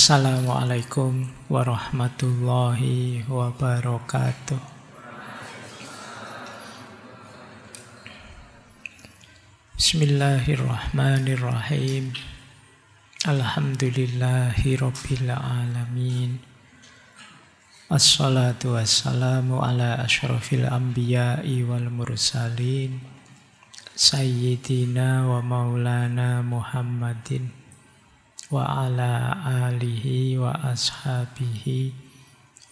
Assalamualaikum warahmatullahi wabarakatuh. Bismillahirrahmanirrahim. Alhamdulillahi rabbil alamin. Assalatu wassalamu ala asyrafil anbiya'i wal mursalin, Sayyidina wa maulana Muhammadin wa ala alihi wa ashabihi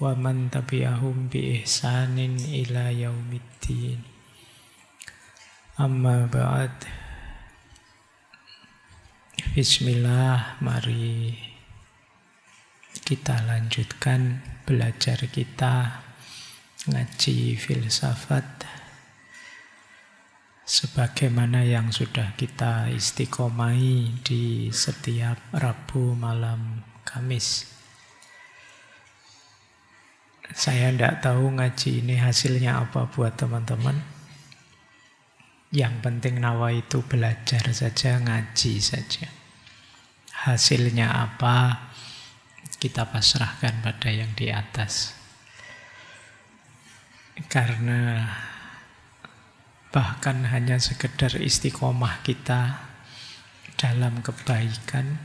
wa man tabi'ahum bi ihsanin ila yaumiddin. Amma ba'd. Bismillah, mari kita lanjutkan belajar kita ngaji filsafat sebagaimana yang sudah kita istiqomahi di setiap Rabu malam Kamis. Saya tidak tahu ngaji ini hasilnya apa buat teman-teman. Yang penting nawa itu belajar saja, ngaji saja. Hasilnya apa, kita pasrahkan pada yang di atas. Karena bahkan hanya sekedar istiqomah kita dalam kebaikan,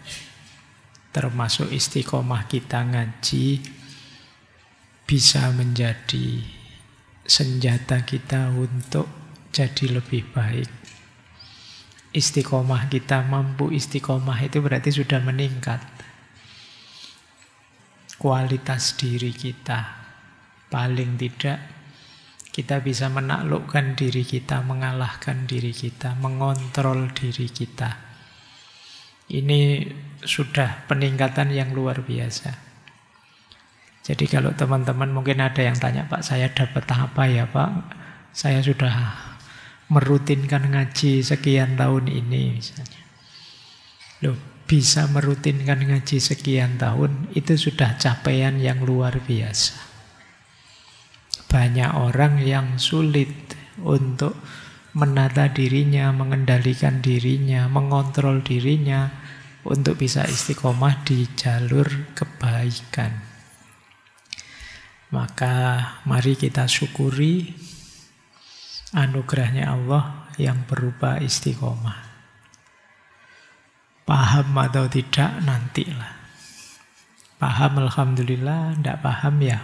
termasuk istiqomah kita ngaji, bisa menjadi senjata kita untuk jadi lebih baik. Istiqomah kita, mampu istiqomah itu berarti sudah meningkat kualitas diri kita. Paling tidak kita bisa menaklukkan diri kita, mengalahkan diri kita, mengontrol diri kita. Ini sudah peningkatan yang luar biasa. Jadi kalau teman-teman mungkin ada yang tanya, Pak, saya dapat apa ya, Pak? Saya sudah merutinkan ngaji sekian tahun ini misalnya. Loh, bisa merutinkan ngaji sekian tahun, itu sudah capaian yang luar biasa. Banyak orang yang sulit untuk menata dirinya, mengendalikan dirinya, mengontrol dirinya untuk bisa istiqomah di jalur kebaikan. Maka mari kita syukuri anugerahnya Allah yang berupa istiqomah. Paham atau tidak nantilah. Paham alhamdulillah, tidak paham ya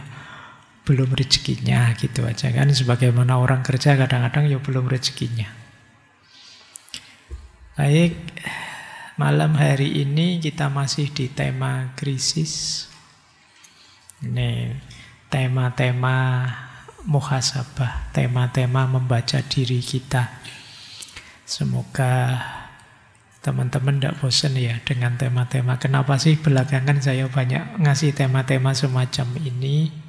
belum rezekinya, gitu aja kan. Sebagaimana orang kerja kadang-kadang ya belum rezekinya. Baik, malam hari ini kita masih di tema krisis. Ini tema-tema muhasabah, tema-tema membaca diri kita. Semoga teman-teman tidak bosan ya dengan tema-tema. Kenapa sih belakangan saya banyak ngasih tema-tema semacam ini?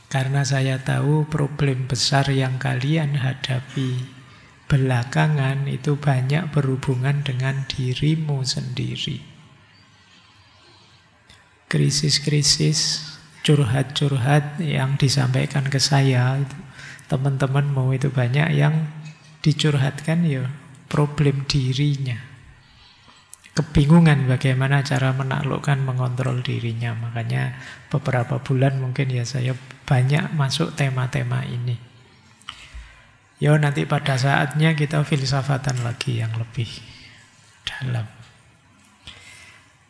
Karena saya tahu problem besar yang kalian hadapi belakangan itu banyak berhubungan dengan dirimu sendiri. Krisis-krisis, curhat-curhat yang disampaikan ke saya, teman-temanmu itu banyak yang dicurhatkan ya problem dirinya. Kebingungan bagaimana cara menaklukkan, mengontrol dirinya. Makanya beberapa bulan mungkin ya saya banyak masuk tema-tema ini. Yo, nanti pada saatnya kita filsafatan lagi yang lebih dalam.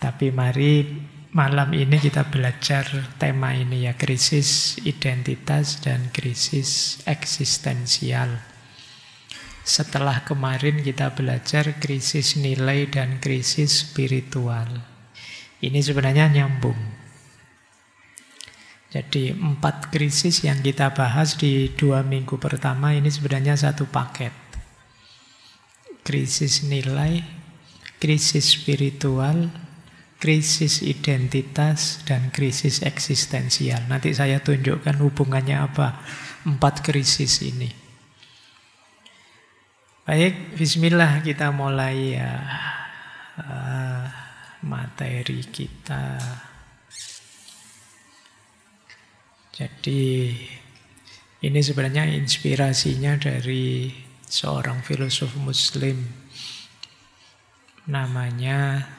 Tapi mari malam ini kita belajar tema ini ya, krisis identitas dan krisis eksistensial. Setelah kemarin kita belajar krisis nilai dan krisis spiritual. Ini sebenarnya nyambung. Jadi 4 krisis yang kita bahas di 2 minggu pertama ini sebenarnya satu paket. Krisis nilai, krisis spiritual, krisis identitas, dan krisis eksistensial. Nanti saya tunjukkan hubungannya apa 4 krisis ini. Baik, bismillah, kita mulai ya materi kita. Jadi ini sebenarnya inspirasinya dari seorang filosof muslim namanya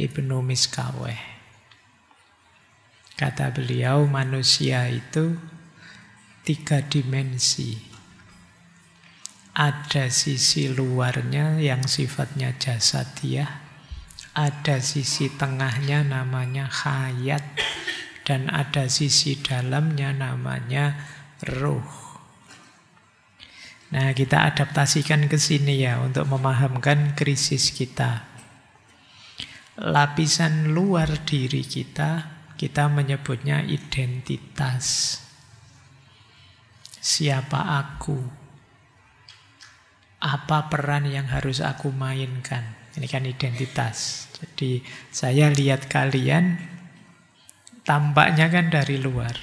Ibnu Miskaweh. Kata beliau, manusia itu 3 dimensi. Ada sisi luarnya yang sifatnya jasadiah, ada sisi tengahnya namanya hayat, dan ada sisi dalamnya namanya ruh. Nah, kita adaptasikan ke sini ya untuk memahamkan krisis kita. Lapisan luar diri kita menyebutnya identitas. Siapa aku? Apa peran yang harus aku mainkan? Ini kan identitas. Jadi saya lihat kalian, tampaknya kan dari luar.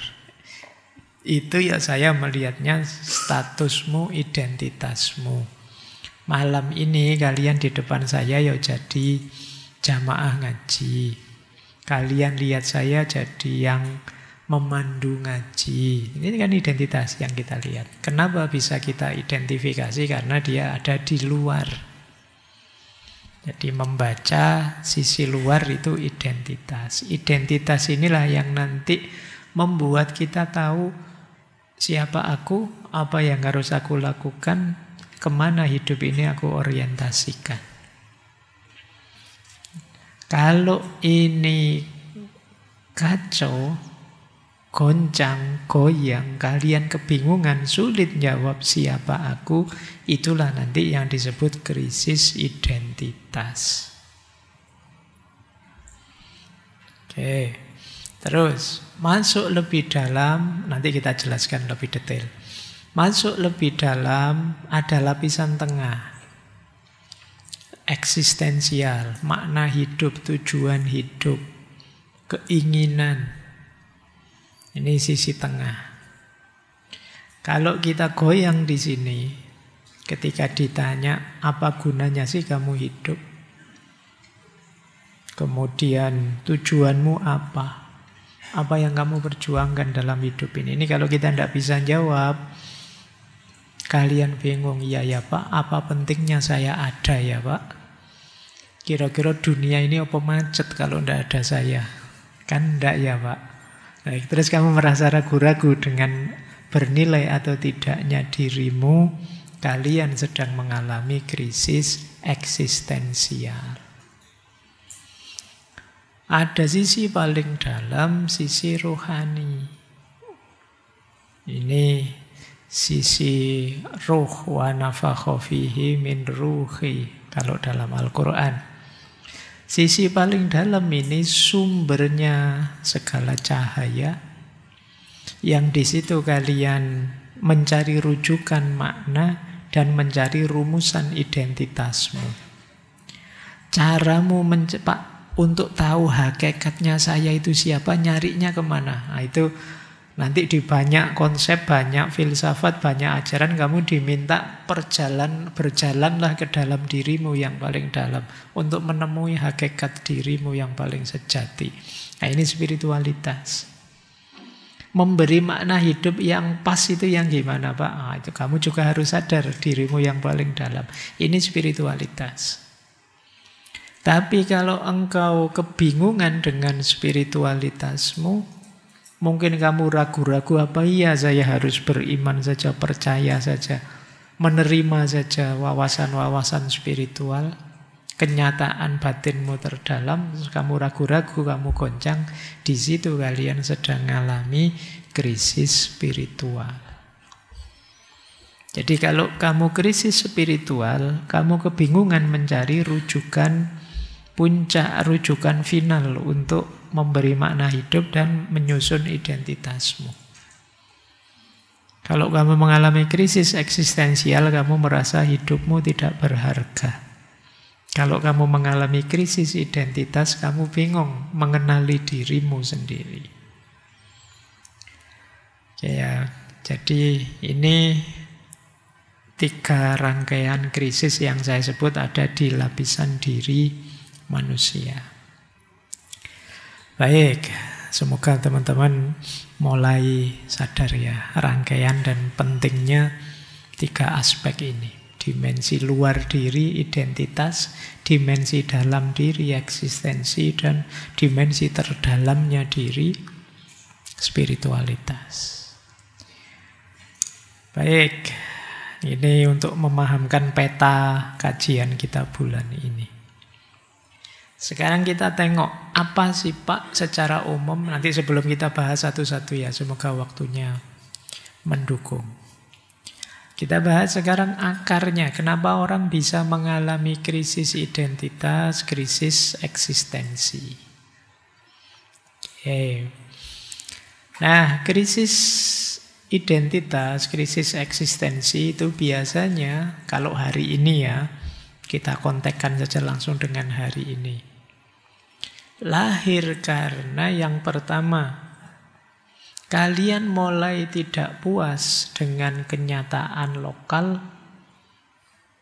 Itu ya saya melihatnya statusmu, identitasmu. Malam ini kalian di depan saya ya jadi jamaah ngaji. Kalian lihat saya jadi yang memandu ngaji. Ini kan identitas yang kita lihat. Kenapa bisa kita identifikasi? Karena dia ada di luar. Jadi membaca sisi luar itu identitas. Identitas inilah yang nanti membuat kita tahu siapa aku, apa yang harus aku lakukan, kemana hidup ini aku orientasikan. Kalau ini kacau, goncang, goyang, kalian kebingungan, sulit jawab siapa aku, itulah nanti yang disebut krisis identitas. Oke, terus masuk lebih dalam, nanti kita jelaskan lebih detail. Masuk lebih dalam, ada lapisan tengah. Eksistensial, makna hidup, tujuan hidup, keinginan. Ini sisi tengah. Kalau kita goyang di sini, ketika ditanya apa gunanya sih kamu hidup? Kemudian tujuanmu apa? Apa yang kamu perjuangkan dalam hidup ini? Ini kalau kita tidak bisa jawab, kalian bingung, iya ya Pak, apa pentingnya saya ada ya Pak? Kira-kira dunia ini apa macet kalau tidak ada saya? Kan tidak ya Pak? Nah, terus kamu merasa ragu-ragu dengan bernilai atau tidaknya dirimu, kalian sedang mengalami krisis eksistensial. Ada sisi paling dalam, sisi rohani. Ini sisi ruh, wa nafakha fihi min ruhi kalau dalam Al-Quran. Sisi paling dalam ini sumbernya segala cahaya, yang di situ kalian mencari rujukan makna dan mencari rumusan identitasmu. Caramu untuk tahu hakikatnya saya itu siapa, nyarinya kemana? Nah, itu nanti di banyak konsep, banyak filsafat, banyak ajaran kamu diminta berjalanlah ke dalam dirimu yang paling dalam untuk menemui hakikat dirimu yang paling sejati. Nah, ini spiritualitas. Memberi makna hidup yang pas itu yang gimana Pak? Nah, itu kamu juga harus sadar dirimu yang paling dalam. Ini spiritualitas. Tapi kalau engkau kebingungan dengan spiritualitasmu, mungkin kamu ragu-ragu, apa iya saya harus beriman saja, percaya saja, menerima saja wawasan-wawasan spiritual, kenyataan batinmu terdalam, kamu ragu-ragu, kamu goncang, di situ kalian sedang mengalami krisis spiritual. Jadi kalau kamu krisis spiritual, kamu kebingungan mencari rujukan puncak, rujukan final untuk memberi makna hidup dan menyusun identitasmu. Kalau kamu mengalami krisis eksistensial, kamu merasa hidupmu tidak berharga. Kalau kamu mengalami krisis identitas, kamu bingung mengenali dirimu sendiri. Ya, jadi ini 3 rangkaian krisis yang saya sebut ada di lapisan diri manusia. Baik, semoga teman-teman mulai sadar ya rangkaian dan pentingnya 3 aspek ini. Dimensi luar diri, identitas, dimensi dalam diri, eksistensi, dan dimensi terdalamnya diri, spiritualitas. Baik, ini untuk memahamkan peta kajian kita bulan ini. Sekarang kita tengok apa sih Pak secara umum. Nanti sebelum kita bahas satu-satu ya, semoga waktunya mendukung. Kita bahas sekarang akarnya. Kenapa orang bisa mengalami krisis identitas, krisis eksistensi. Oke. Nah, krisis identitas, krisis eksistensi itu biasanya kalau hari ini ya, kita kontekkan saja langsung dengan hari ini. Lahir karena yang pertama, kalian mulai tidak puas dengan kenyataan lokal,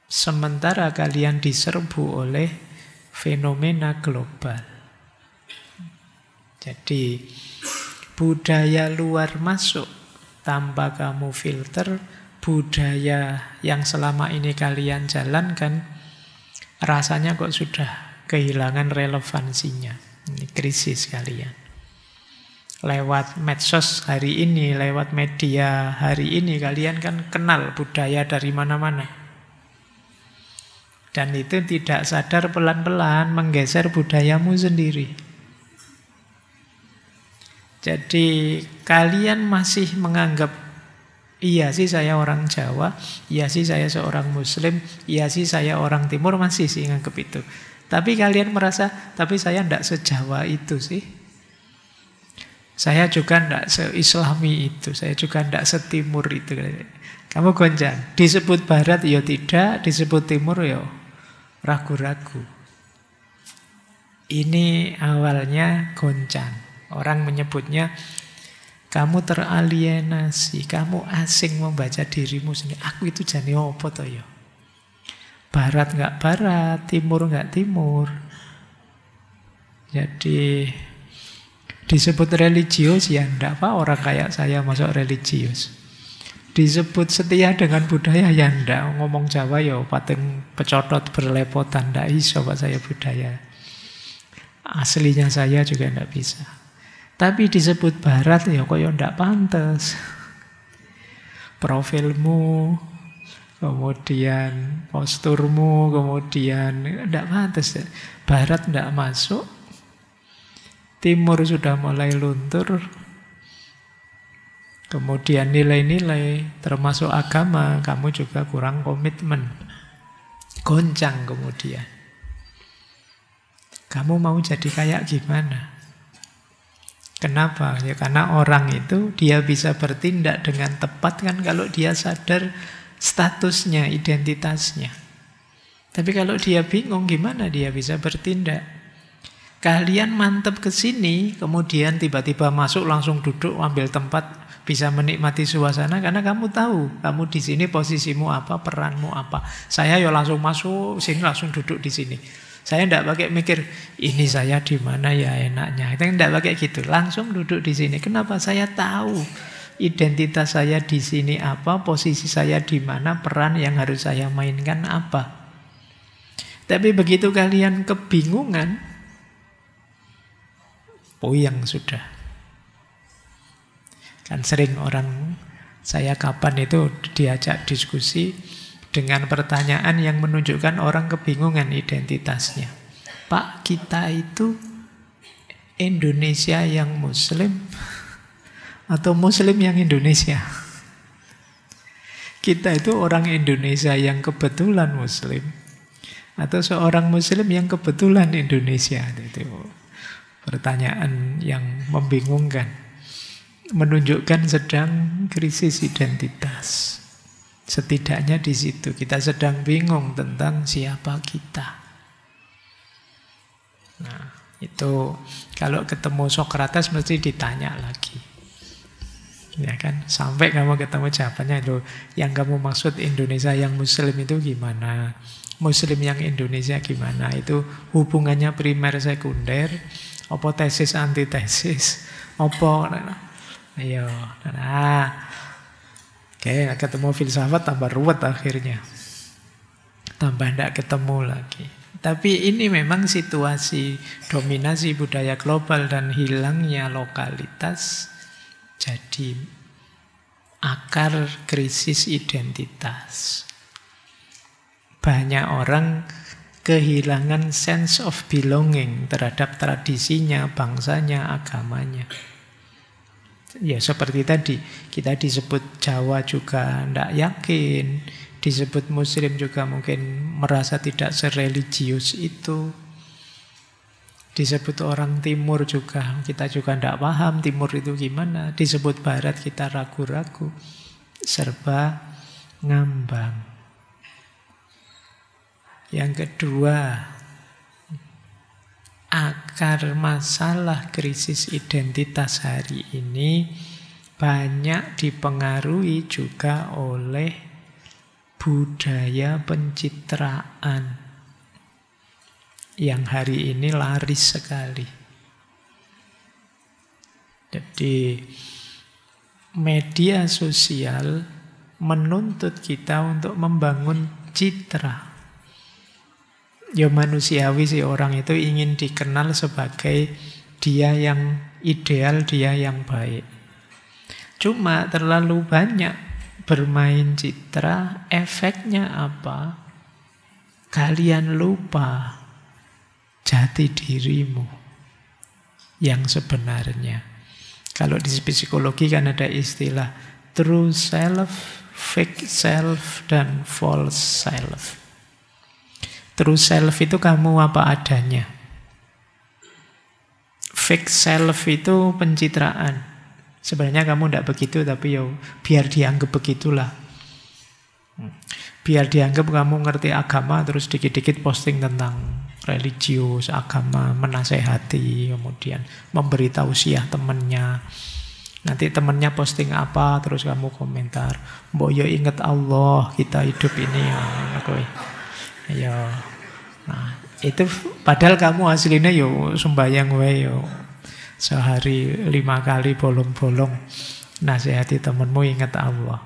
sementara kalian diserbu oleh fenomena global. Jadi, budaya luar masuk tanpa kamu filter, budaya yang selama ini kalian jalankan, rasanya kok sudah kehilangan relevansinya. Ini krisis kalian. Lewat medsos hari ini, lewat media hari ini, kalian kan kenal budaya dari mana-mana. Dan itu tidak sadar pelan-pelan menggeser budayamu sendiri. Jadi kalian masih menganggap, iya sih saya orang Jawa, iya sih saya seorang Muslim, iya sih saya orang Timur, masih sih nganggap itu. Tapi kalian merasa, tapi saya tidak se-Jawa itu sih. Saya juga tidak se-Islami itu, saya juga tidak se-Timur itu. Kamu goncang. Disebut Barat ya tidak, disebut Timur ya ragu-ragu. Ini awalnya goncang. Orang menyebutnya kamu teralienasi, kamu asing membaca dirimu sendiri. Aku itu jane apa to ya? Barat nggak barat, timur nggak timur. Jadi disebut religius ya enggak apa, orang kayak saya masuk religius. Disebut setia dengan budaya ya enggak, ngomong Jawa ya pating pecotot berlepotan, enggak iso Pak saya budaya. Aslinya saya juga enggak bisa. Tapi disebut barat ya kok ya enggak pantas. Profilmu, kemudian posturmu, kemudian enggak pantas. Barat enggak masuk. Timur sudah mulai luntur. Kemudian nilai-nilai termasuk agama, kamu juga kurang komitmen. Goncang kemudian. Kamu mau jadi kayak gimana? Kenapa? Ya karena orang itu dia bisa bertindak dengan tepat kan kalau dia sadar statusnya, identitasnya. Tapi kalau dia bingung gimana dia bisa bertindak? Kalian mantep ke sini, kemudian tiba-tiba masuk langsung duduk ambil tempat, bisa menikmati suasana karena kamu tahu kamu di sini posisimu apa, peranmu apa. Saya ya langsung masuk sini, langsung duduk di sini. Saya tidak pakai mikir ini saya di mana ya enaknya. Kita tidak pakai gitu, langsung duduk di sini. Kenapa? Saya tahu identitas saya di sini apa, posisi saya di mana, peran yang harus saya mainkan apa. Tapi begitu kalian kebingungan, puyeng sudah. Kan sering orang saya kapan itu diajak diskusi dengan pertanyaan yang menunjukkan orang kebingungan identitasnya. Pak, kita itu Indonesia yang Muslim atau Muslim yang Indonesia? Kita itu orang Indonesia yang kebetulan Muslim atau seorang Muslim yang kebetulan Indonesia? Itu pertanyaan yang membingungkan, menunjukkan sedang krisis identitas. Setidaknya di situ kita sedang bingung tentang siapa kita. Nah, itu kalau ketemu Sokrates mesti ditanya lagi. Ya kan, sampai kamu ketemu jawabannya itu, yang kamu maksud Indonesia yang Muslim itu gimana? Muslim yang Indonesia gimana? Itu hubungannya primer sekunder, apa tesis antitesis, apa ayo. Nah, oke, ketemu filsafat tambah ruwet akhirnya. Tambah tidak ketemu lagi. Tapi ini memang situasi dominasi budaya global dan hilangnya lokalitas Jadi akar krisis identitas. Banyak orang kehilangan sense of belonging terhadap tradisinya, bangsanya, agamanya. Ya seperti tadi, kita disebut Jawa juga tidak yakin, disebut Muslim juga mungkin merasa tidak sereligius itu. Disebut orang Timur juga, kita juga tidak paham Timur itu gimana. Disebut Barat kita ragu-ragu, serba ngambang. Yang kedua, akar masalah krisis identitas hari ini banyak dipengaruhi juga oleh budaya pencitraan yang hari ini laris sekali. Jadi media sosial menuntut kita untuk membangun citra. Ya manusiawi sih, orang itu ingin dikenal sebagai dia yang ideal, dia yang baik. Cuma terlalu banyak bermain citra, efeknya apa? Kalian lupa jati dirimu yang sebenarnya. Kalau di psikologi kan ada istilah true self, fake self, dan false self. True self itu kamu apa adanya. Fake self itu pencitraan. Sebenarnya kamu tidak begitu, tapi yo biar dianggap begitulah. Biar dianggap kamu ngerti agama, terus dikit-dikit posting tentang religius, agama, menasehati, kemudian memberi tausiah temannya. Nanti temannya posting apa, terus kamu komentar, mbok yo inget Allah, kita hidup ini ya. Ya, nah itu padahal kamu aslinya yo sembahyang wae yo sehari 5 kali bolong-bolong nasihati temenmu ingat Allah.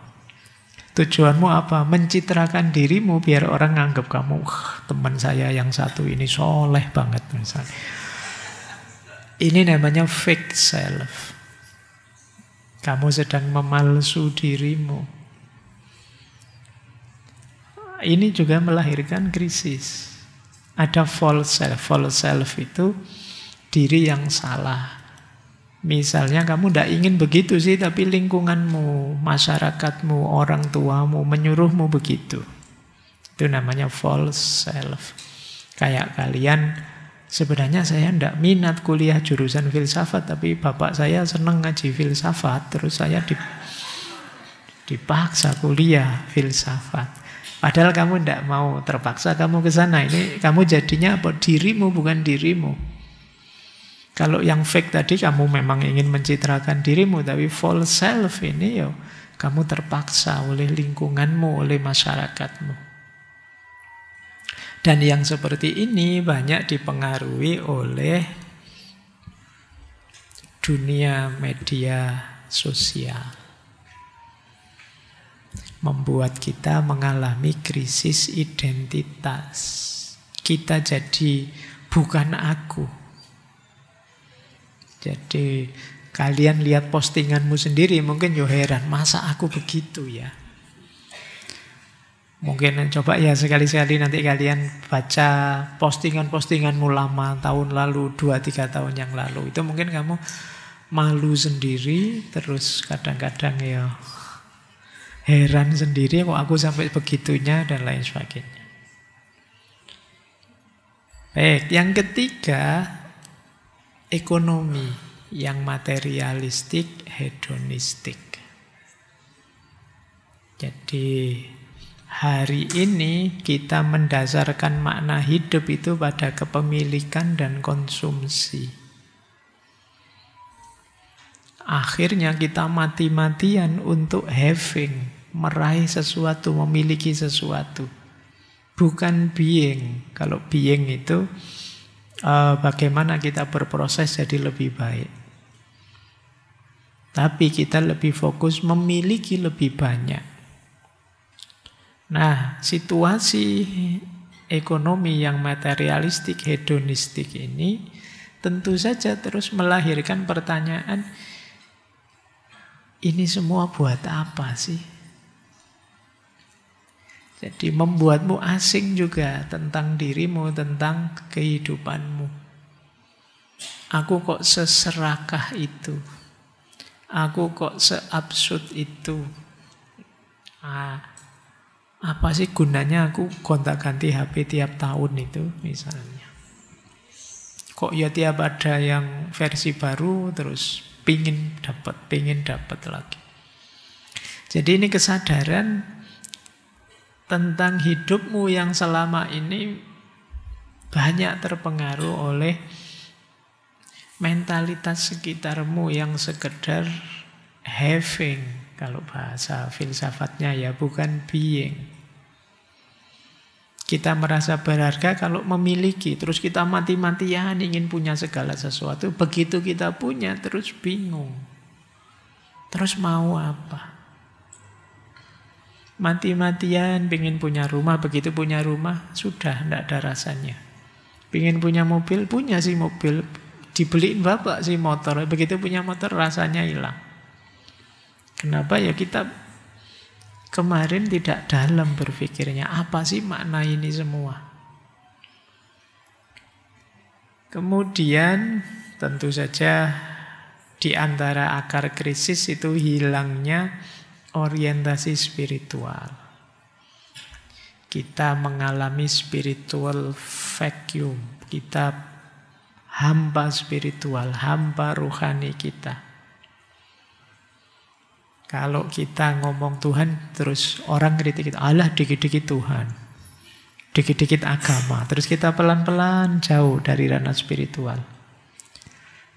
Tujuanmu apa? Mencitrakan dirimu biar orang nganggap kamu teman saya yang satu ini soleh banget misalnya. Ini namanya fake self. Kamu sedang memalsu dirimu. Ini juga melahirkan krisis. Ada false self. False self itu diri yang salah. Misalnya kamu tidak ingin begitu sih, tapi lingkunganmu, masyarakatmu, orang tuamu menyuruhmu begitu. Itu namanya false self. Kayak kalian, sebenarnya saya tidak minat kuliah jurusan filsafat, tapi bapak saya senang ngaji filsafat, terus saya dipaksa kuliah filsafat. Padahal kamu tidak mau, terpaksa kamu ke sana. Ini kamu jadinya apa? Dirimu bukan dirimu. Kalau yang fake tadi kamu memang ingin mencitrakan dirimu, tapi false self ini yo kamu terpaksa oleh lingkunganmu, oleh masyarakatmu. Dan yang seperti ini banyak dipengaruhi oleh dunia media sosial. Membuat kita mengalami krisis identitas. Kita jadi bukan aku. Jadi kalian lihat postinganmu sendiri mungkin yo heran, masa aku begitu ya? Mungkin coba ya sekali-sekali nanti kalian baca postingan-postinganmu lama tahun lalu, 2-3 tahun yang lalu. Itu mungkin kamu malu sendiri, terus kadang-kadang ya heran sendiri kok aku sampai begitunya dan lain sebagainya. Baik, yang ketiga, ekonomi yang materialistik, hedonistik. Jadi hari ini kita mendasarkan makna hidup itu pada kepemilikan dan konsumsi. Akhirnya kita mati-matian untuk having, meraih sesuatu, memiliki sesuatu. Bukan being. Kalau being itu bagaimana kita berproses jadi lebih baik. Tapi kita lebih fokus memiliki lebih banyak. Nah, situasi ekonomi yang materialistik, hedonistik ini tentu saja terus melahirkan pertanyaan, ini semua buat apa sih? Jadi membuatmu asing juga tentang dirimu, tentang kehidupanmu. Aku kok seserakah itu? Aku kok seabsurd itu? Apa sih gunanya aku gonta-ganti HP tiap tahun itu misalnya? Kok ya tiap ada yang versi baru terus pingin dapat lagi. Jadi ini kesadaran tentang hidupmu yang selama ini banyak terpengaruh oleh mentalitas sekitarmu yang sekedar having, kalau bahasa filsafatnya ya, bukan being. Kita merasa berharga kalau memiliki, terus kita mati-matian ingin punya segala sesuatu. Begitu kita punya, terus bingung. Terus mau apa? Mati-matian ingin punya rumah, begitu punya rumah, sudah tidak ada rasanya. Ingin punya mobil, punya sih mobil. Dibeliin bapak sih motor, begitu punya motor rasanya hilang. Kenapa? Ya kita kemarin tidak dalam berpikirnya, apa sih makna ini semua. Kemudian tentu saja di antara akar krisis itu hilangnya orientasi spiritual. Kita mengalami spiritual vacuum, kita hampa spiritual, hampa rohani kita. Kalau kita ngomong Tuhan, terus orang kritik kita, alah dikit-dikit Tuhan, dikit-dikit agama. Terus kita pelan-pelan jauh dari ranah spiritual.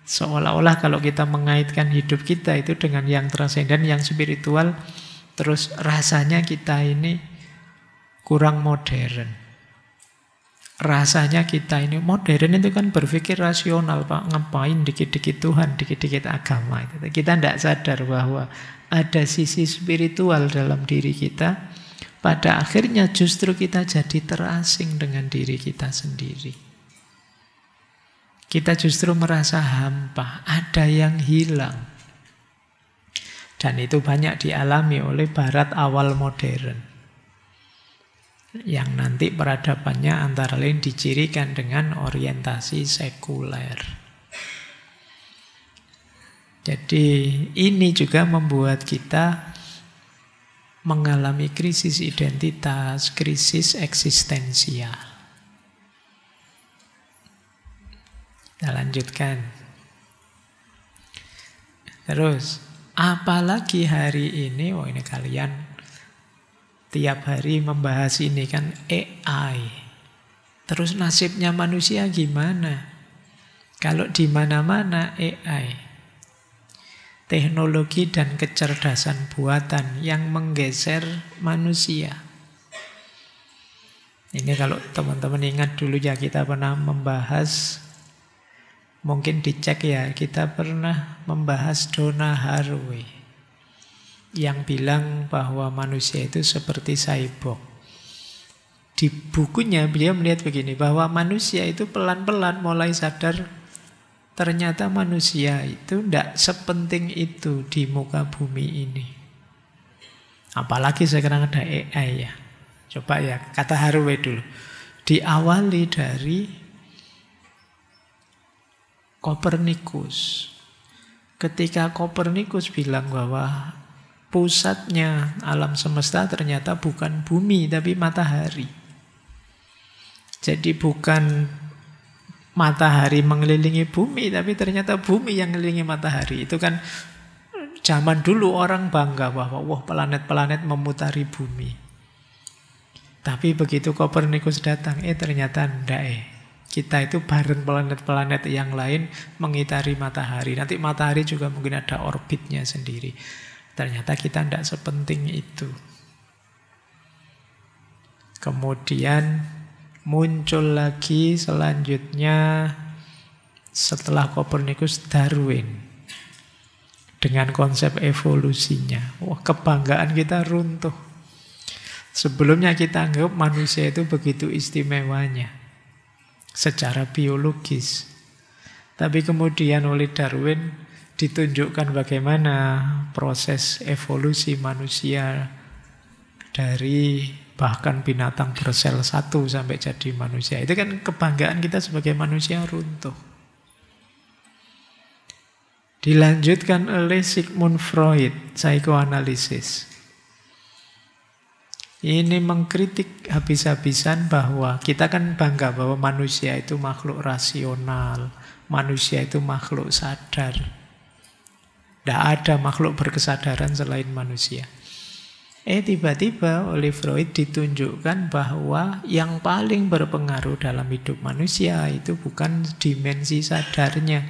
Seolah-olah kalau kita mengaitkan hidup kita itu dengan yang transenden, yang spiritual, terus rasanya kita ini kurang modern. Rasanya kita ini modern itu kan berpikir rasional, Pak. Ngapain dikit-dikit Tuhan, dikit-dikit agama. Kita tidak sadar bahwa ada sisi spiritual dalam diri kita. Pada akhirnya justru kita jadi terasing dengan diri kita sendiri. Kita justru merasa hampa, ada yang hilang. Dan itu banyak dialami oleh Barat awal modern. Yang nanti peradabannya antara lain dicirikan dengan orientasi sekuler. Jadi ini juga membuat kita mengalami krisis identitas, krisis eksistensial. Kita lanjutkan. Terus, apalagi hari ini, ini kalian tiap hari membahas ini kan AI. Terus nasibnya manusia gimana? Kalau di mana-mana AI. Teknologi dan kecerdasan buatan yang menggeser manusia. Ini kalau teman-teman ingat dulu ya, kita pernah membahas, mungkin dicek ya, kita pernah membahas Donna Haraway yang bilang bahwa manusia itu seperti cyborg. Di bukunya beliau melihat begini, bahwa manusia itu pelan-pelan mulai sadar ternyata manusia itu tidak sepenting itu di muka bumi ini. Apalagi sekarang ada AI ya. Coba ya, kata Haraway dulu. Diawali dari Kopernikus. Ketika Kopernikus bilang bahwa pusatnya alam semesta ternyata bukan bumi, tapi matahari. Jadi bukan matahari mengelilingi bumi, tapi ternyata bumi yang mengelilingi matahari. Itu kan zaman dulu orang bangga bahwa wah, planet-planet memutari bumi. Tapi begitu Kopernikus datang, ternyata enggak. Kita itu bareng planet-planet yang lain mengitari matahari. Nanti matahari juga mungkin ada orbitnya sendiri. Ternyata kita enggak sepenting itu. Kemudian muncul lagi selanjutnya setelah Kopernikus, Darwin dengan konsep evolusinya. Wah, kebanggaan kita runtuh. Sebelumnya kita anggap manusia itu begitu istimewanya secara biologis. Tapi kemudian oleh Darwin ditunjukkan bagaimana proses evolusi manusia dari bahkan binatang bersel satu sampai jadi manusia. Itu kan kebanggaan kita sebagai manusia runtuh. Dilanjutkan oleh Sigmund Freud, psikoanalisis. Ini mengkritik habis-habisan bahwa kita kan bangga bahwa manusia itu makhluk rasional, manusia itu makhluk sadar. Tidak ada makhluk berkesadaran selain manusia. Tiba-tiba oleh Freud ditunjukkan bahwa yang paling berpengaruh dalam hidup manusia itu bukan dimensi sadarnya,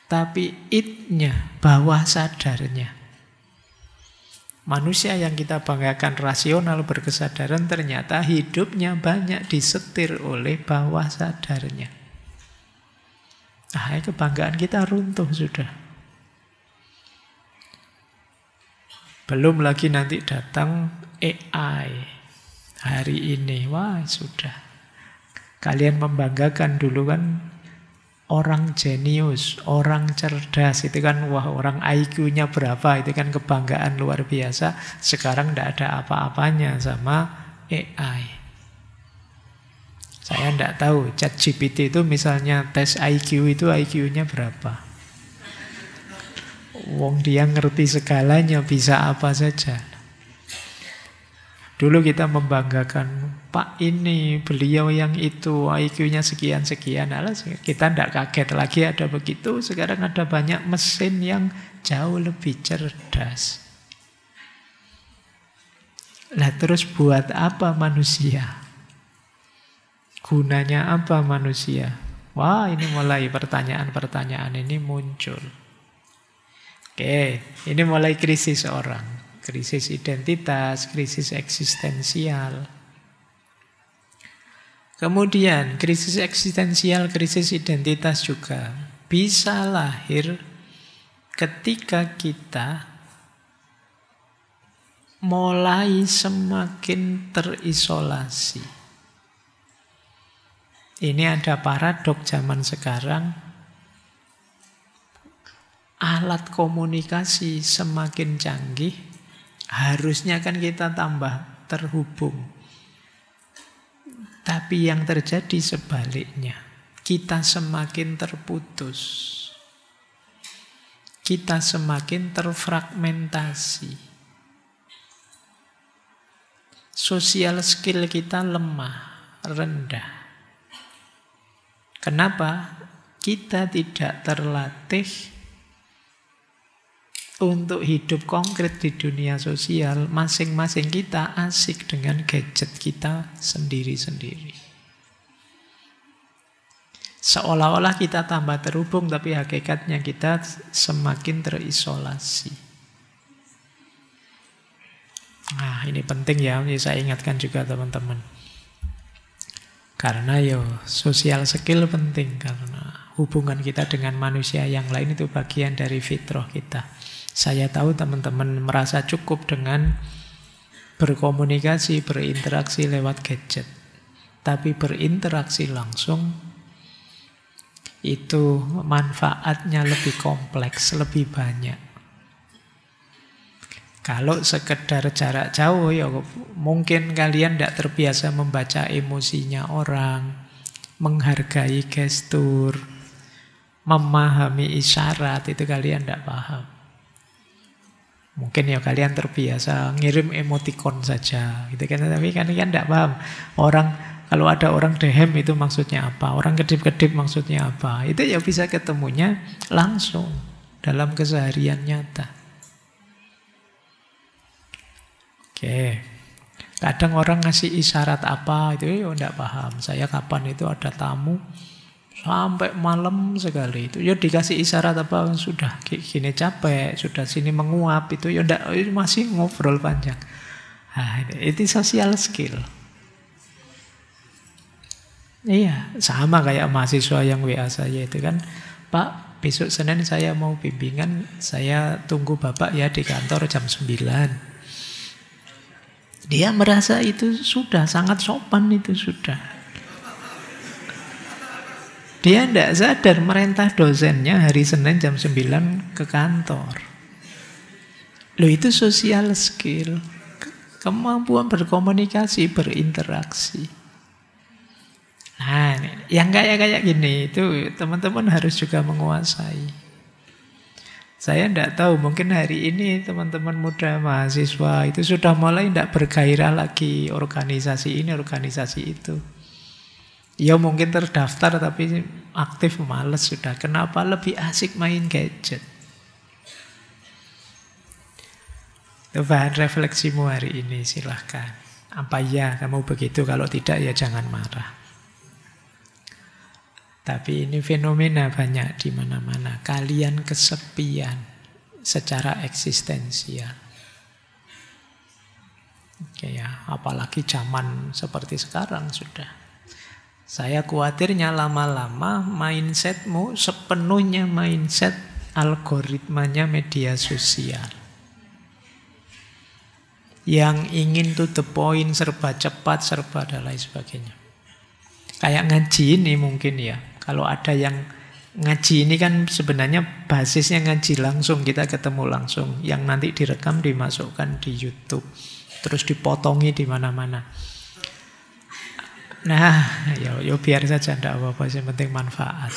tapi id-nya, bawah sadarnya. Manusia yang kita banggakan rasional berkesadaran ternyata hidupnya banyak disetir oleh bawah sadarnya. Kebanggaan kita runtuh sudah. Belum lagi nanti datang AI hari ini. Wah, sudah. Kalian membanggakan dulu kan orang jenius, orang cerdas. Itu kan wah, orang IQ-nya berapa. Itu kan kebanggaan luar biasa. Sekarang tidak ada apa-apanya sama AI. Saya tidak tahu ChatGPT itu misalnya tes IQ itu IQ-nya berapa. Wong dia ngerti segalanya, bisa apa saja. Dulu kita membanggakan, Pak ini, beliau yang itu, IQ-nya sekian-sekian. Kita tidak kaget lagi ada begitu. Sekarang ada banyak mesin yang jauh lebih cerdas. Lah terus buat apa manusia? Gunanya apa manusia? Wah, ini mulai pertanyaan-pertanyaan ini muncul. Oke, ini mulai krisis orang. Krisis identitas, krisis eksistensial. Kemudian krisis eksistensial, krisis identitas juga bisa lahir ketika kita mulai semakin terisolasi. Ini ada paradoks zaman sekarang. Alat komunikasi semakin canggih, harusnya kan kita tambah terhubung. Tapi yang terjadi sebaliknya, kita semakin terputus. Kita semakin terfragmentasi. Sosial skill kita lemah, rendah. Kenapa? Kita tidak terlatih untuk hidup konkret di dunia sosial. Masing-masing kita asik dengan gadget kita sendiri-sendiri. Seolah-olah kita tambah terhubung, tapi hakikatnya kita semakin terisolasi. Nah, ini penting ya, saya ingatkan juga teman-teman. Karena sosial skill penting, karena hubungan kita dengan manusia yang lain itu bagian dari fitrah kita. Saya tahu teman-teman merasa cukup dengan berkomunikasi, berinteraksi lewat gadget. Tapi berinteraksi langsung itu manfaatnya lebih kompleks, lebih banyak. Kalau sekedar jarak jauh, mungkin kalian tidak terbiasa membaca emosinya orang, menghargai gestur, memahami isyarat, itu kalian tidak paham. Mungkin kalian terbiasa ngirim emoticon saja, gitu kan? Tapi kalian tidak paham. Kalau ada orang dehem itu maksudnya apa? Orang kedip-kedip maksudnya apa? Itu bisa ketemunya langsung dalam keseharian nyata. Oke. Kadang orang ngasih isyarat apa itu tidak paham. Saya kapan itu ada tamu sampai malam sekali itu dikasih isyarat apa, sudah gini capek, sudah sini menguap, itu masih ngobrol panjang. Nah, itu social skill. Iya, sama kayak mahasiswa yang WA saya itu kan, Pak, besok Senin saya mau bimbingan, saya tunggu Bapak ya di kantor jam 9. Dia merasa itu sudah sangat sopan, itu sudah. Dia tidak sadar merintah dosennya hari Senin jam 9 ke kantor. Loh, itu social skill. Kemampuan berkomunikasi, berinteraksi. Nah, yang kayak gini itu teman-teman harus juga menguasai. Saya tidak tahu, mungkin hari ini teman-teman muda mahasiswa itu sudah mulai tidak bergairah lagi organisasi ini, organisasi itu. Ya mungkin terdaftar tapi aktif males sudah. Kenapa? Lebih asik main gadget. Itu bahan refleksimu hari ini, silahkan. Apa ya kamu begitu? Kalau tidak ya jangan marah. Tapi ini fenomena banyak di mana-mana. Kalian kesepian secara eksistensial. Oke ya, apalagi zaman seperti sekarang sudah. Saya khawatirnya lama-lama mindsetmu sepenuhnya mindset algoritmanya media sosial. Yang ingin to the point, serba cepat, serba dan lain sebagainya. Kayak ngaji ini mungkin ya. Kalau ada yang ngaji ini kan sebenarnya basisnya ngaji langsung, kita ketemu langsung. Yang nanti direkam dimasukkan di YouTube. Terus dipotongi di mana-mana. Nah, ya biar saja, tidak apa-apa, yang penting manfaat.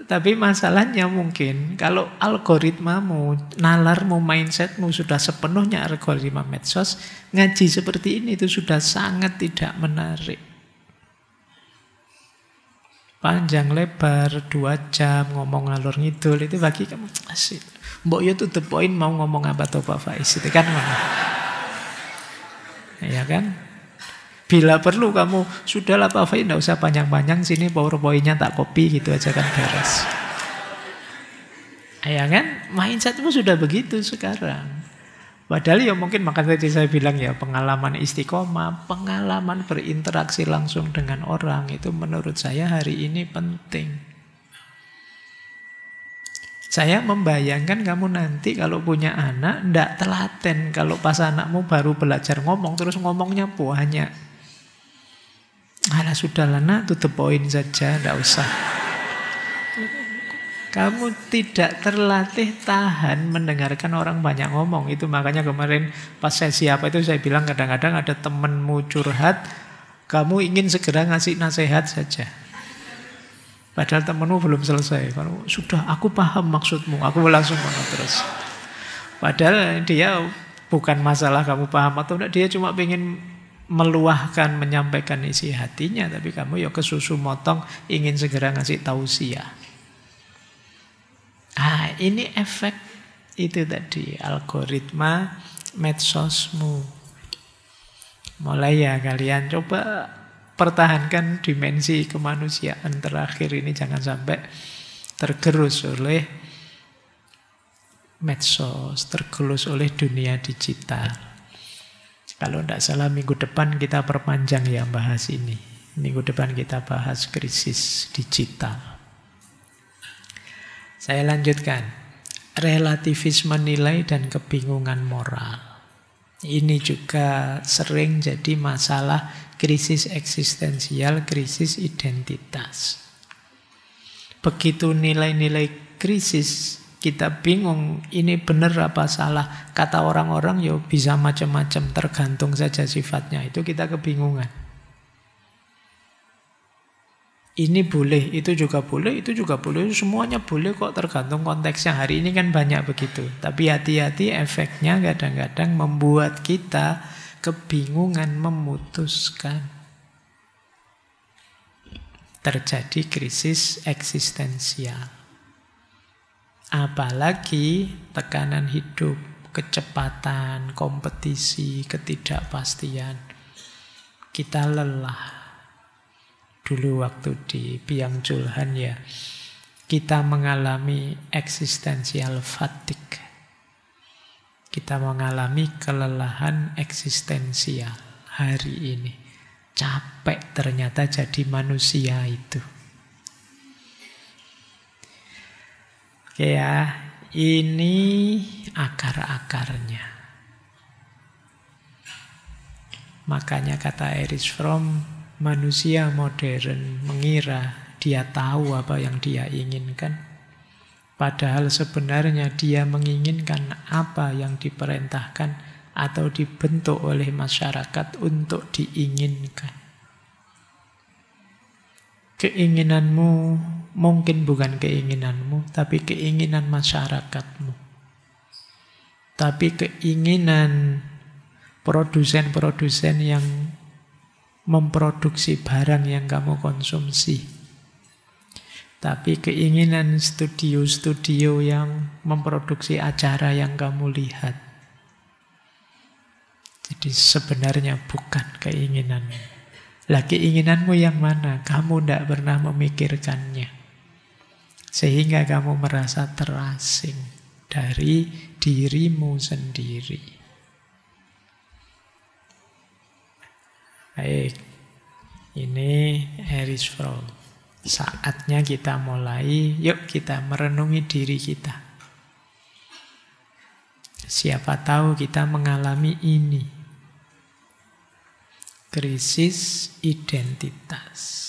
Tapi masalahnya mungkin kalau algoritmamu, nalarmu, mindsetmu sudah sepenuhnya algoritma medsos, ngaji seperti ini itu sudah sangat tidak menarik. Panjang lebar 2 jam ngomong ngalor ngidul itu bagi kamu asik. Mbok yo to the point mau ngomong apa tuh Pak Faiz itu kan mana? Ya kan? Bila perlu kamu, sudahlah Pak Faiz, tidak usah panjang-panjang, sini PowerPoint-nya tak copy gitu aja kan beres. Ya kan? Mindsetmu sudah begitu sekarang. Padahal ya mungkin maka tadi saya bilang ya pengalaman istiqomah, pengalaman berinteraksi langsung dengan orang itu menurut saya hari ini penting. Saya membayangkan kamu nanti kalau punya anak ndak telaten kalau pas anakmu baru belajar ngomong terus ngomongnya banyak. Alah sudahlah nak, to the point saja, ndak usah. Kamu tidak terlatih tahan mendengarkan orang banyak ngomong. Itu makanya kemarin pas sesi apa itu saya bilang kadang-kadang ada temenmu curhat, kamu ingin segera ngasih nasihat saja. Padahal temenmu belum selesai. Kalau sudah aku paham maksudmu, aku langsung ngomong terus. Padahal dia bukan masalah kamu paham atau tidak, dia cuma ingin meluahkan, menyampaikan isi hatinya, tapi kamu ya kesusu motong ingin segera ngasih tausiah. Ini efek itu tadi algoritma medsosmu. Mulai ya kalian coba pertahankan dimensi kemanusiaan terakhir ini, jangan sampai tergerus oleh medsos, tergerus oleh dunia digital. Kalau tidak salah minggu depan kita perpanjang ya bahas ini. Minggu depan kita bahas krisis digital. Saya lanjutkan. Relativisme nilai dan kebingungan moral. Ini juga sering jadi masalah krisis eksistensial, krisis identitas. Begitu nilai-nilai krisis, kita bingung ini benar apa salah. Kata orang-orang ya bisa macam-macam, tergantung saja sifatnya. Itu kita kebingungan. Ini boleh, itu juga boleh, itu juga boleh. Semuanya boleh kok, tergantung konteksnya. Hari ini kan banyak begitu. Tapi hati-hati, efeknya kadang-kadang membuat kita kebingungan memutuskan. Terjadi krisis eksistensial. Apalagi tekanan hidup, kecepatan, kompetisi, ketidakpastian. Kita lelah. Dulu waktu di Biang Julhan ya, kita mengalami existential fatigue. Kita mengalami kelelahan eksistensial hari ini. Capek ternyata jadi manusia itu. Oke ya, ini akar-akarnya. Makanya kata Erich Fromm, manusia modern mengira dia tahu apa yang dia inginkan. Padahal sebenarnya dia menginginkan apa yang diperintahkan atau dibentuk oleh masyarakat untuk diinginkan. Keinginanmu mungkin bukan keinginanmu, tapi keinginan masyarakatmu. Tapi keinginan produsen-produsen yang memproduksi barang yang kamu konsumsi. Tapi keinginan studio-studio yang memproduksi acara yang kamu lihat. Jadi sebenarnya bukan keinginanmu. Lah keinginanmu yang mana? Kamu tidak pernah memikirkannya. Sehingga kamu merasa terasing dari dirimu sendiri. Baik, ini Erich Fromm. Saatnya kita mulai, yuk kita merenungi diri kita. Siapa tahu kita mengalami ini. Krisis identitas.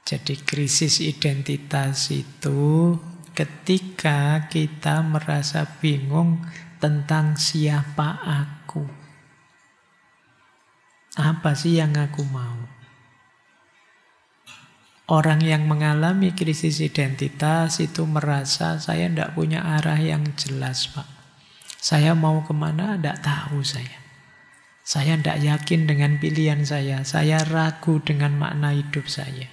Jadi krisis identitas itu ketika kita merasa bingung tentang siapa aku. Apa sih yang aku mau? Orang yang mengalami krisis identitas itu merasa saya tidak punya arah yang jelas, Pak. Saya mau kemana? Tidak tahu saya. Saya tidak yakin dengan pilihan saya. Saya ragu dengan makna hidup saya.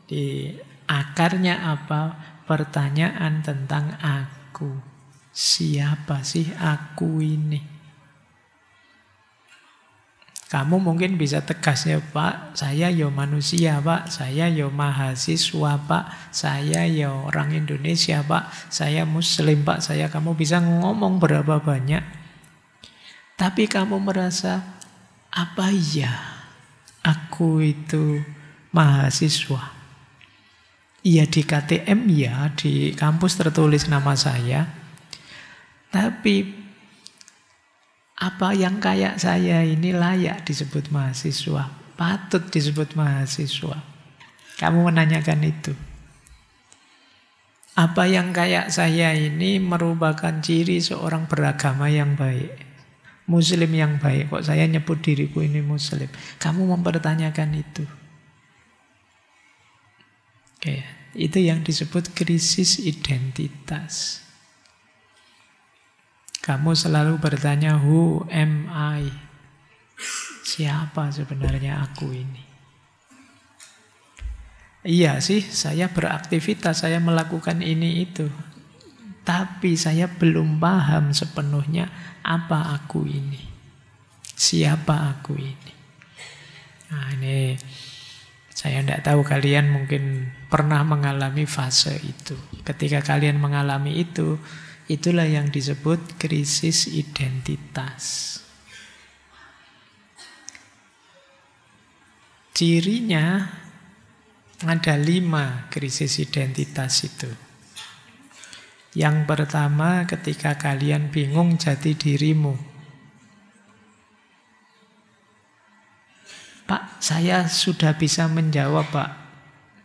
Di akarnya apa? Pertanyaan tentang aku. Siapa sih aku ini? Kamu mungkin bisa tegas ya, Pak. Saya ya manusia, Pak. Saya ya mahasiswa, Pak. Saya ya orang Indonesia, Pak. Saya Muslim, Pak. Kamu bisa ngomong berapa banyak. Tapi kamu merasa, apa iya aku itu mahasiswa? Iya di KTM ya, di kampus tertulis nama saya. Tapi apa yang kayak saya ini layak disebut mahasiswa? Patut disebut mahasiswa. Kamu menanyakan itu. Apa yang kayak saya ini merupakan ciri seorang beragama yang baik? Muslim yang baik, kok saya nyebut diriku ini Muslim? Kamu mempertanyakan itu. Oke, itu yang disebut krisis identitas. Kamu selalu bertanya, who am I? Siapa sebenarnya aku ini? Iya sih, saya beraktivitas, saya melakukan ini itu. Tapi saya belum paham sepenuhnya apa aku ini. Siapa aku ini. Nah ini, saya tidak tahu kalian mungkin pernah mengalami fase itu. Ketika kalian mengalami itu, itulah yang disebut krisis identitas. Cirinya ada 5 krisis identitas itu. Yang pertama, ketika kalian bingung jati dirimu. Pak, saya sudah bisa menjawab, Pak.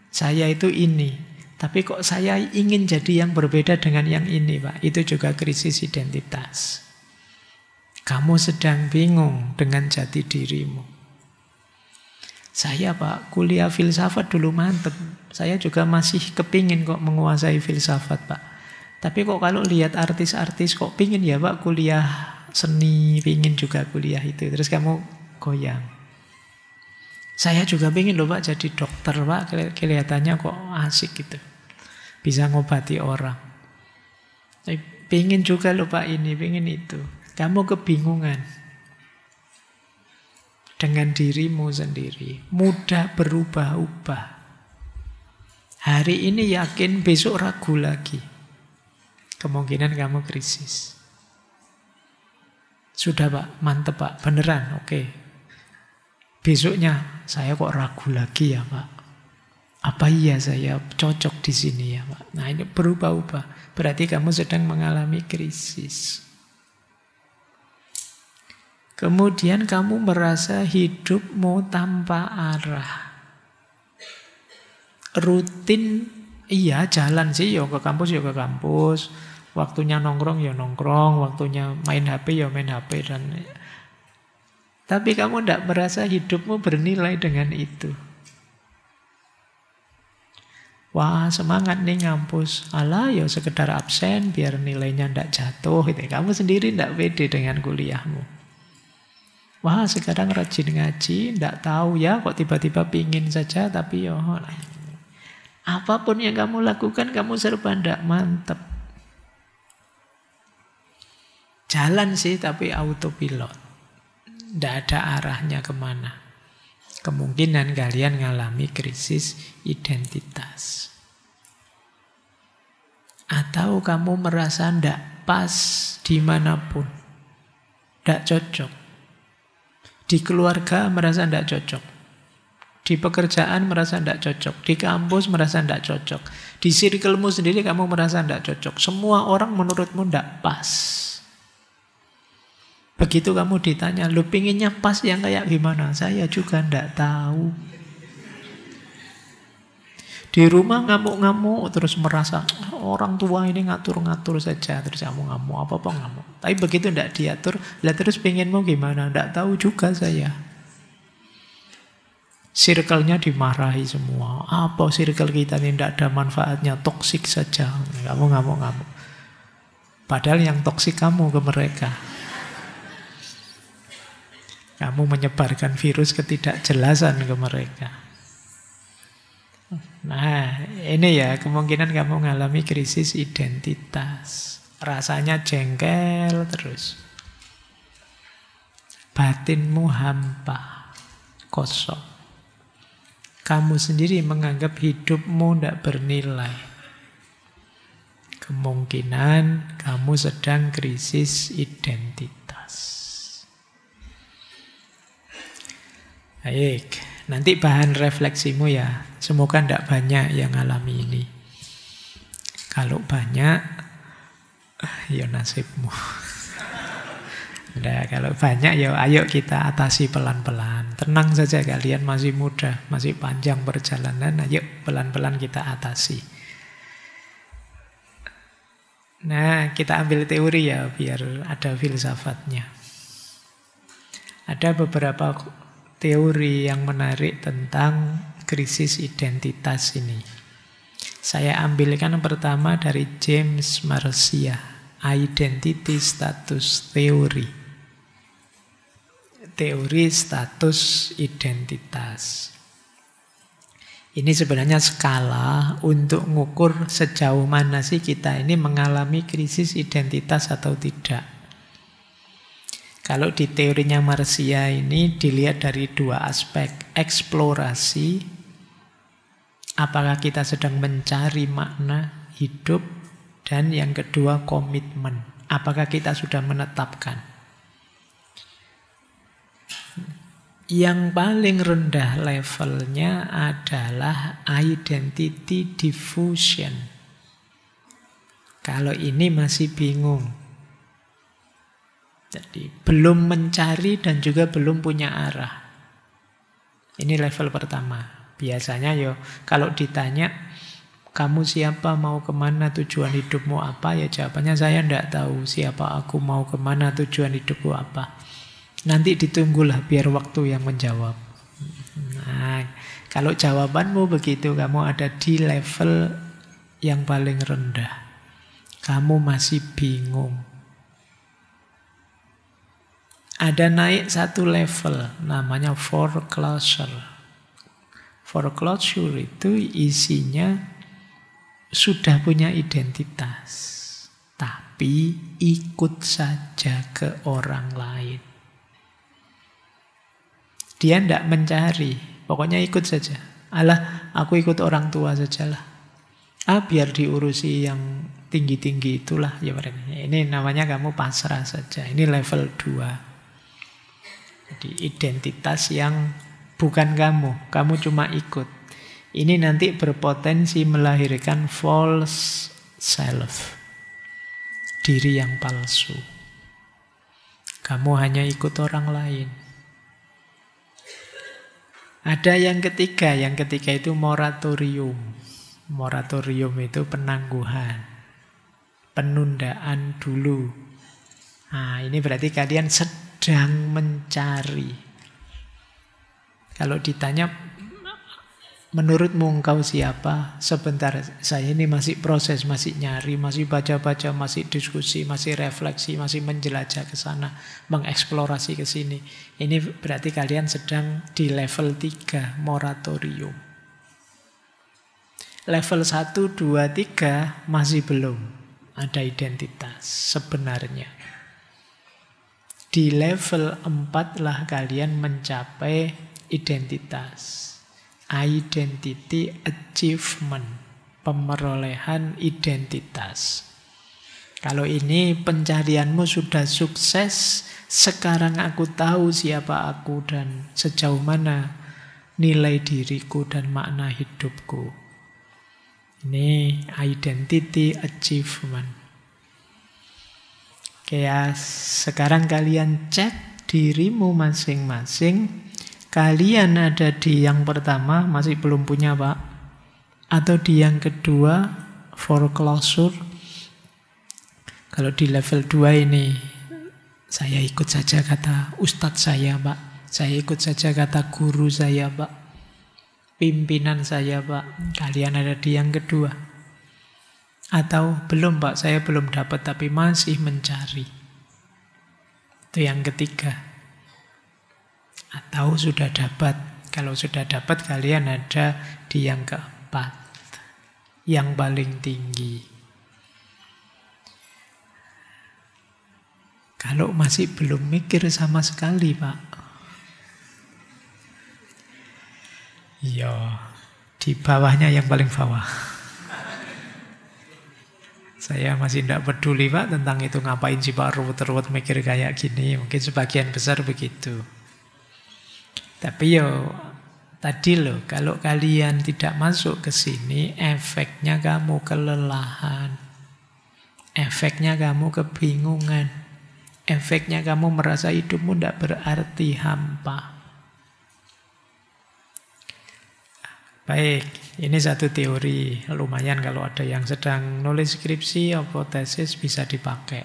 Saya itu ini. Tapi kok saya ingin jadi yang berbeda dengan yang ini, Pak. Itu juga krisis identitas. Kamu sedang bingung dengan jati dirimu. Saya, Pak, kuliah filsafat dulu mantep. Saya juga masih kepingin kok menguasai filsafat, Pak. Tapi kok kalau lihat artis-artis kok pingin ya, Pak, kuliah seni, pingin juga kuliah itu. Terus kamu goyang. Saya juga pingin loh, Pak, jadi dokter, Pak. Kelihatannya kok asik gitu. Bisa ngobati orang. Pingin juga loh, Pak, ini, pingin itu. Kamu kebingungan dengan dirimu sendiri. Mudah berubah-ubah. Hari ini yakin, besok ragu lagi. Kemungkinan kamu krisis. Sudah, Pak, mantep, Pak, beneran, oke. Besoknya saya kok ragu lagi ya, Pak. Apa iya saya cocok di sini ya, Pak? Nah ini berubah-ubah. Berarti kamu sedang mengalami krisis. Kemudian kamu merasa hidupmu tanpa arah. Rutin, iya jalan sih, ya ke kampus ya ke kampus. Waktunya nongkrong ya nongkrong, waktunya main HP ya main HP. Tapi kamu tidak merasa hidupmu bernilai dengan itu. Wah semangat nih ngampus. Alah ya sekedar absen biar nilainya tidak jatuh. Gitu. Kamu sendiri tidak pede dengan kuliahmu. Wah sekarang rajin ngaji. Tidak tahu ya kok tiba-tiba pingin saja. Tapi ya apapun yang kamu lakukan kamu serba tidak mantep. Jalan sih tapi autopilot. Tidak ada arahnya kemana. Kemungkinan kalian ngalami krisis identitas. Atau kamu merasa tidak pas dimanapun. Tidak cocok. Di keluarga merasa tidak cocok. Di pekerjaan merasa tidak cocok. Di kampus merasa tidak cocok. Di circlemu sendiri kamu merasa tidak cocok. Semua orang menurutmu tidak pas. Begitu kamu ditanya, lu pinginnya pas yang kayak gimana? Saya juga ndak tahu. Di rumah ngamuk-ngamuk, terus merasa orang tua ini ngatur-ngatur saja. Terus kamu ngamuk, apa-apa ngamuk. Tapi begitu ndak diatur, lah terus pinginmu gimana? Ndak tahu juga saya. Circle-nya dimarahi semua. Apa circle kita ini ndak ada manfaatnya, toksik saja. Kamu ngamuk-ngamuk. Padahal yang toksik kamu ke mereka. Kamu menyebarkan virus ketidakjelasan ke mereka. Nah, ini ya kemungkinan kamu mengalami krisis identitas. Rasanya jengkel terus. Batinmu hampa, kosong. Kamu sendiri menganggap hidupmu tidak bernilai. Kemungkinan kamu sedang krisis identitas. Baik, nanti bahan refleksimu ya. Semoga tidak banyak yang alami ini. Kalau banyak, ya nasibmu. Nah, kalau banyak ya ayo kita atasi pelan-pelan. Tenang saja kalian masih muda, masih panjang perjalanan. Ayo pelan-pelan kita atasi. Nah, kita ambil teori ya biar ada filsafatnya. Ada beberapa teori yang menarik tentang krisis identitas ini. Saya ambilkan pertama dari James Marcia, Identity Status Theory. Teori status identitas. Ini sebenarnya skala untuk mengukur sejauh mana sih kita ini mengalami krisis identitas atau tidak. Kalau di teorinya Marcia ini dilihat dari dua aspek. Eksplorasi, apakah kita sedang mencari makna hidup. Dan yang kedua komitmen, apakah kita sudah menetapkan. Yang paling rendah levelnya adalah identity diffusion. Kalau ini masih bingung. Jadi belum mencari dan juga belum punya arah. Ini level pertama. Biasanya kalau ditanya, kamu siapa, mau kemana, tujuan hidupmu apa? Ya jawabannya saya tidak tahu siapa aku, mau kemana, tujuan hidupku apa. Nanti ditunggulah biar waktu yang menjawab. Nah, kalau jawabanmu begitu, kamu ada di level yang paling rendah. Kamu masih bingung. Ada naik satu level, namanya foreclosure. Foreclosure itu isinya sudah punya identitas, tapi ikut saja ke orang lain. Dia tidak mencari, pokoknya ikut saja. Alah, aku ikut orang tua sajalah. Biar diurusi yang tinggi-tinggi itulah. Ya, ini namanya kamu pasrah saja. Ini level 2. Jadi identitas yang bukan kamu cuma ikut. Ini nanti berpotensi melahirkan false self, diri yang palsu. Kamu hanya ikut orang lain. Ada yang ketiga itu moratorium. Moratorium itu penangguhan, penundaan dulu. Nah, ini berarti kalian sedang mencari. Kalau ditanya, menurutmu engkau siapa? Sebentar, saya ini masih proses, masih nyari, masih baca-baca, masih diskusi, masih refleksi, masih menjelajah ke sana, mengeksplorasi ke sini. Ini berarti kalian sedang di level 3, moratorium. Level 1, 2, 3 masih belum ada identitas sebenarnya. Di level 4 lah kalian mencapai identitas. Identity achievement, pemerolehan identitas. Kalau ini pencarianmu sudah sukses, sekarang aku tahu siapa aku dan sejauh mana nilai diriku dan makna hidupku. Ini identity achievement. Oke ya, sekarang kalian cek dirimu masing-masing. Kalian ada di yang pertama, masih belum punya Pak. Atau di yang kedua, foreclosure. Kalau di level 2 ini, saya ikut saja kata ustadz saya Pak. Saya ikut saja kata guru saya Pak. Pimpinan saya Pak. Kalian ada di yang kedua. Atau belum Pak, saya belum dapat tapi masih mencari. Itu yang ketiga. Atau sudah dapat. Kalau sudah dapat kalian ada di yang keempat, yang paling tinggi. Kalau masih belum mikir sama sekali Pak, ya di bawahnya yang paling bawah. Saya masih tidak peduli Pak tentang itu, ngapain sih Pak ruwet-ruwet mikir kayak gini. Mungkin sebagian besar begitu. Tapi tadi loh, kalau kalian tidak masuk ke sini, efeknya kamu kelelahan, efeknya kamu kebingungan, efeknya kamu merasa hidupmu tidak berarti, hampa. Baik, ini satu teori. Lumayan kalau ada yang sedang nulis skripsi atau tesis bisa dipakai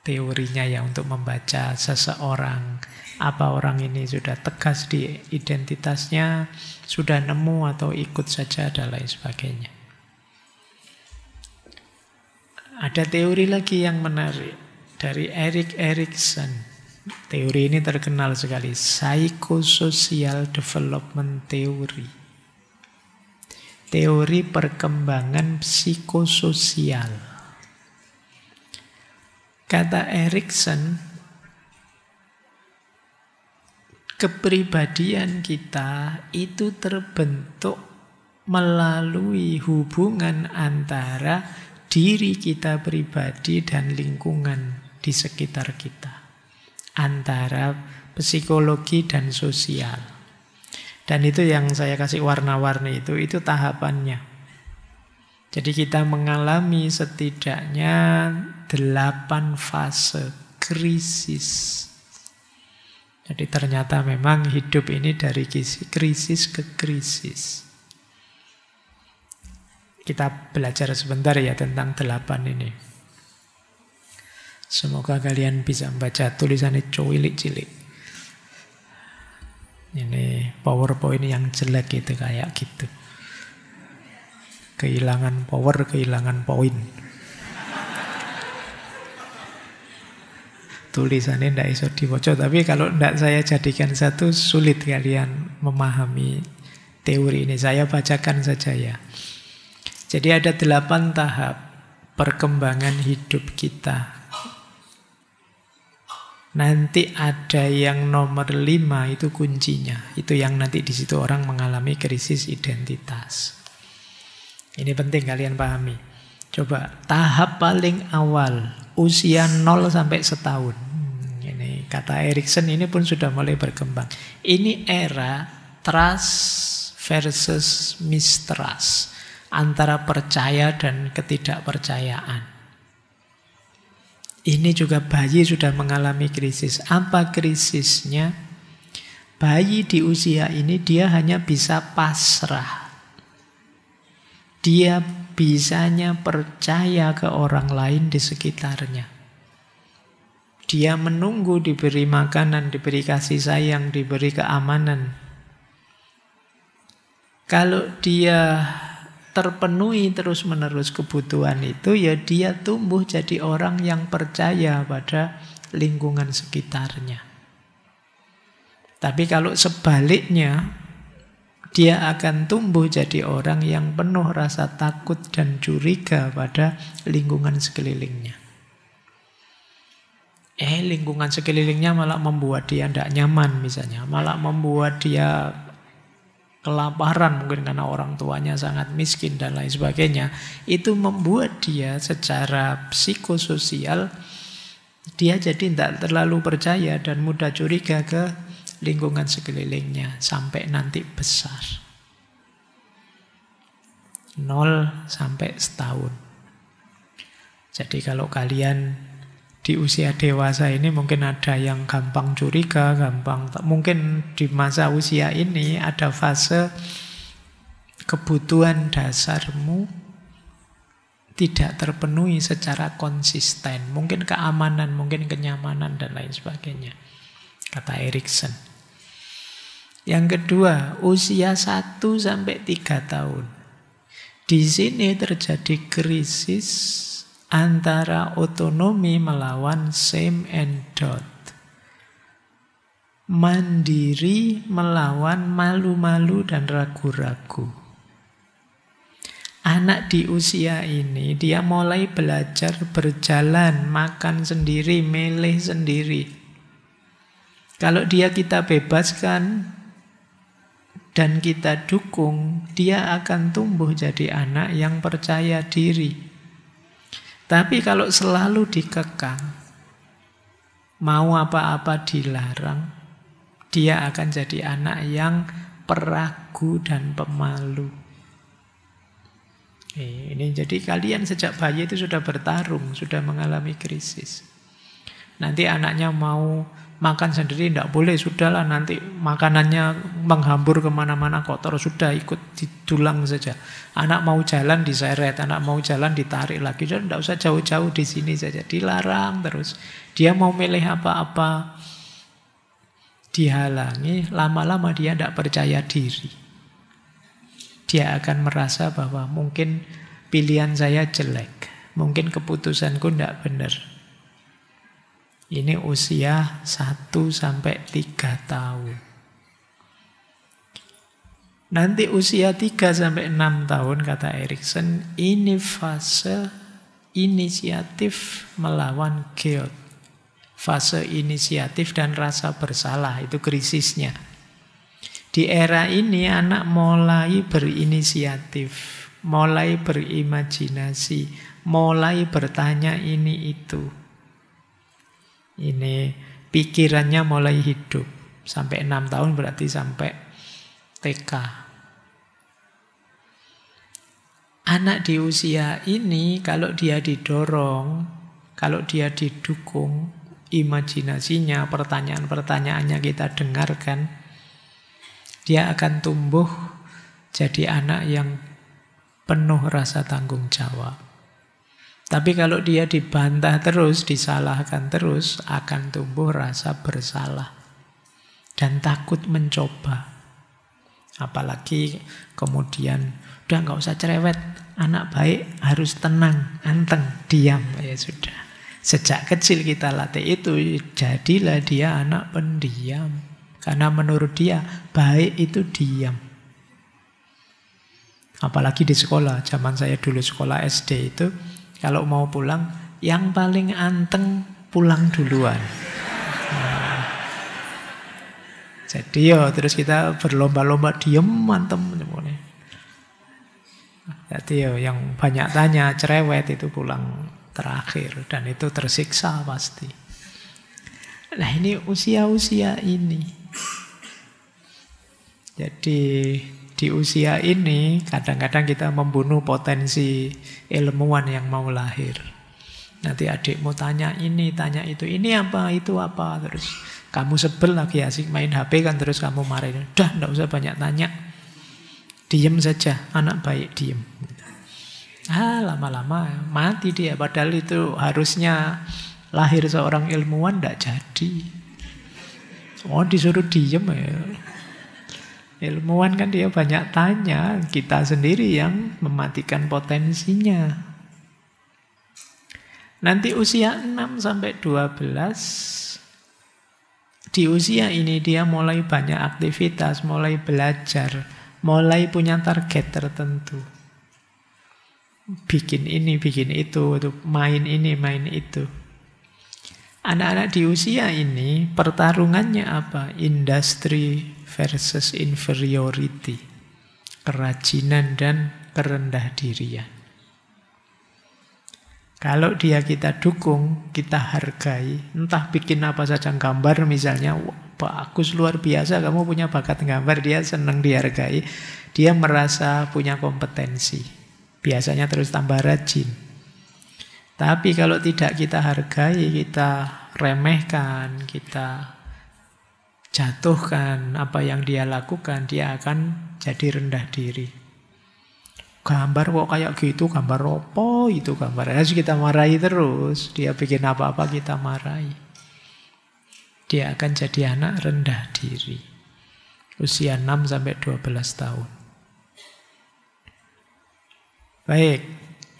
teorinya ya untuk membaca seseorang. Apa orang ini sudah tegas di identitasnya, sudah nemu atau ikut saja dan lain sebagainya. Ada teori lagi yang menarik dari Erik Erikson. Teori ini terkenal sekali, Psychosocial Development Theory. Teori perkembangan psikososial. Kata Erikson, kepribadian kita itu terbentuk melalui hubungan antara diri kita pribadi dan lingkungan di sekitar kita. Antara psikologi dan sosial. Dan itu yang saya kasih warna-warni itu tahapannya. Jadi kita mengalami setidaknya 8 fase krisis. Jadi ternyata memang hidup ini dari krisis ke krisis. Kita belajar sebentar ya tentang 8 ini. Semoga kalian bisa membaca tulisannya cilik-cilik. Ini PowerPoint yang jelek itu kayak gitu. Kehilangan power, kehilangan poin. Tulisannya tidak iso dibaca, tapi kalau tidak saya jadikan satu, sulit kalian memahami teori ini. Saya bacakan saja ya. Jadi ada 8 tahap perkembangan hidup kita. Nanti ada yang nomor 5 itu kuncinya. Itu yang nanti di situ orang mengalami krisis identitas. Ini penting kalian pahami. Coba tahap paling awal, usia 0 sampai setahun. Ini kata Erikson ini pun sudah mulai berkembang. Ini era trust versus mistrust. Antara percaya dan ketidakpercayaan. Ini juga bayi sudah mengalami krisis. Apa krisisnya? Bayi di usia ini dia hanya bisa pasrah. Dia bisanya percaya ke orang lain di sekitarnya. Dia menunggu diberi makanan, diberi kasih sayang, diberi keamanan. Kalau dia terpenuhi terus-menerus kebutuhan itu, ya dia tumbuh jadi orang yang percaya pada lingkungan sekitarnya. Tapi kalau sebaliknya, dia akan tumbuh jadi orang yang penuh rasa takut dan curiga pada lingkungan sekelilingnya. Lingkungan sekelilingnya malah membuat dia tidak nyaman misalnya. Malah membuat dia kelaparan mungkin karena orang tuanya sangat miskin dan lain sebagainya. Itu membuat dia secara psikososial, dia jadi tidak terlalu percaya dan mudah curiga ke lingkungan sekelilingnya sampai nanti besar. 0 sampai setahun. Jadi kalau kalian di usia dewasa ini mungkin ada yang gampang curiga, mungkin di masa usia ini ada fase kebutuhan dasarmu tidak terpenuhi secara konsisten. Mungkin keamanan, mungkin kenyamanan dan lain sebagainya. Kata Erikson. Yang kedua, usia 1 sampai 3 tahun. Di sini terjadi krisis antara otonomi melawan shame and doubt. Mandiri melawan malu-malu dan ragu-ragu. Anak di usia ini dia mulai belajar berjalan, makan sendiri, milih sendiri. Kalau kita bebaskan dan kita dukung, dia akan tumbuh jadi anak yang percaya diri. Tapi kalau selalu dikekang, mau apa-apa dilarang, dia akan jadi anak yang peragu dan pemalu. Ini jadi kalian sejak bayi itu sudah bertarung, sudah mengalami krisis. Nanti anaknya mau makan sendiri, tidak boleh, sudahlah nanti makanannya menghambur kemana-mana kotor, sudah ikut didulang saja. Anak mau jalan diseret, anak mau jalan ditarik lagi, sudah tidak usah jauh-jauh di sini saja, dilarang terus. Dia mau milih apa-apa dihalangi, lama-lama dia tidak percaya diri. Dia akan merasa bahwa mungkin pilihan saya jelek, mungkin keputusanku tidak benar. Ini usia 1 sampai 3 tahun. Nanti usia 3 sampai 6 tahun, kata Erikson, ini fase inisiatif melawan guilt. Fase inisiatif dan rasa bersalah, itu krisisnya. Di era ini anak mulai berinisiatif, mulai berimajinasi, mulai bertanya ini itu. Ini pikirannya mulai hidup. Sampai 6 tahun berarti sampai TK. Anak di usia ini kalau dia didorong, kalau dia didukung, imajinasinya, pertanyaan-pertanyaannya kita dengarkan, dia akan tumbuh jadi anak yang penuh rasa tanggung jawab. Tapi kalau dia dibantah terus, disalahkan terus, akan tumbuh rasa bersalah dan takut mencoba. Apalagi kemudian, udah nggak usah cerewet, anak baik harus tenang, anteng, diam. Ya sudah. Sejak kecil kita latih itu, jadilah dia anak pendiam. Karena menurut dia, baik itu diam. Apalagi di sekolah, zaman saya dulu sekolah SD itu, kalau mau pulang, yang paling anteng pulang duluan. Nah, jadi terus kita berlomba-lomba diem, mantem. Jadi yang banyak tanya, cerewet itu pulang terakhir. Dan itu tersiksa pasti. Nah ini usia-usia ini. Jadi di usia ini kadang-kadang kita membunuh potensi ilmuwan yang mau lahir. Nanti adikmu tanya ini, tanya itu. Ini apa, itu apa. Terus kamu sebel lagi asik main HP kan. Terus kamu marahin. Udah, enggak usah banyak tanya. Diem saja, anak baik diem. Lama-lama mati dia. Padahal itu harusnya lahir seorang ilmuwan, enggak jadi. Disuruh diem ya. Ilmuwan kan dia banyak tanya. Kita sendiri yang mematikan potensinya. Nanti usia 6 sampai 12, di usia ini dia mulai banyak aktivitas, mulai belajar, mulai punya target tertentu. Bikin ini, bikin itu, main ini, main itu. Anak-anak di usia ini pertarungannya apa? Industry versus inferiority. Kerajinan dan kerendah dirian. Kalau dia kita dukung, kita hargai, entah bikin apa saja gambar misalnya, bagus luar biasa kamu punya bakat gambar, dia senang dihargai, dia merasa punya kompetensi. Biasanya terus tambah rajin. Tapi kalau tidak kita hargai, kita remehkan, kita jatuhkan apa yang dia lakukan, dia akan jadi rendah diri. Gambar kok kayak gitu, gambar apa itu gambar. Harus kita marahi terus. Dia bikin apa-apa kita marahi. Dia akan jadi anak rendah diri. Usia 6 sampai 12 tahun. Baik,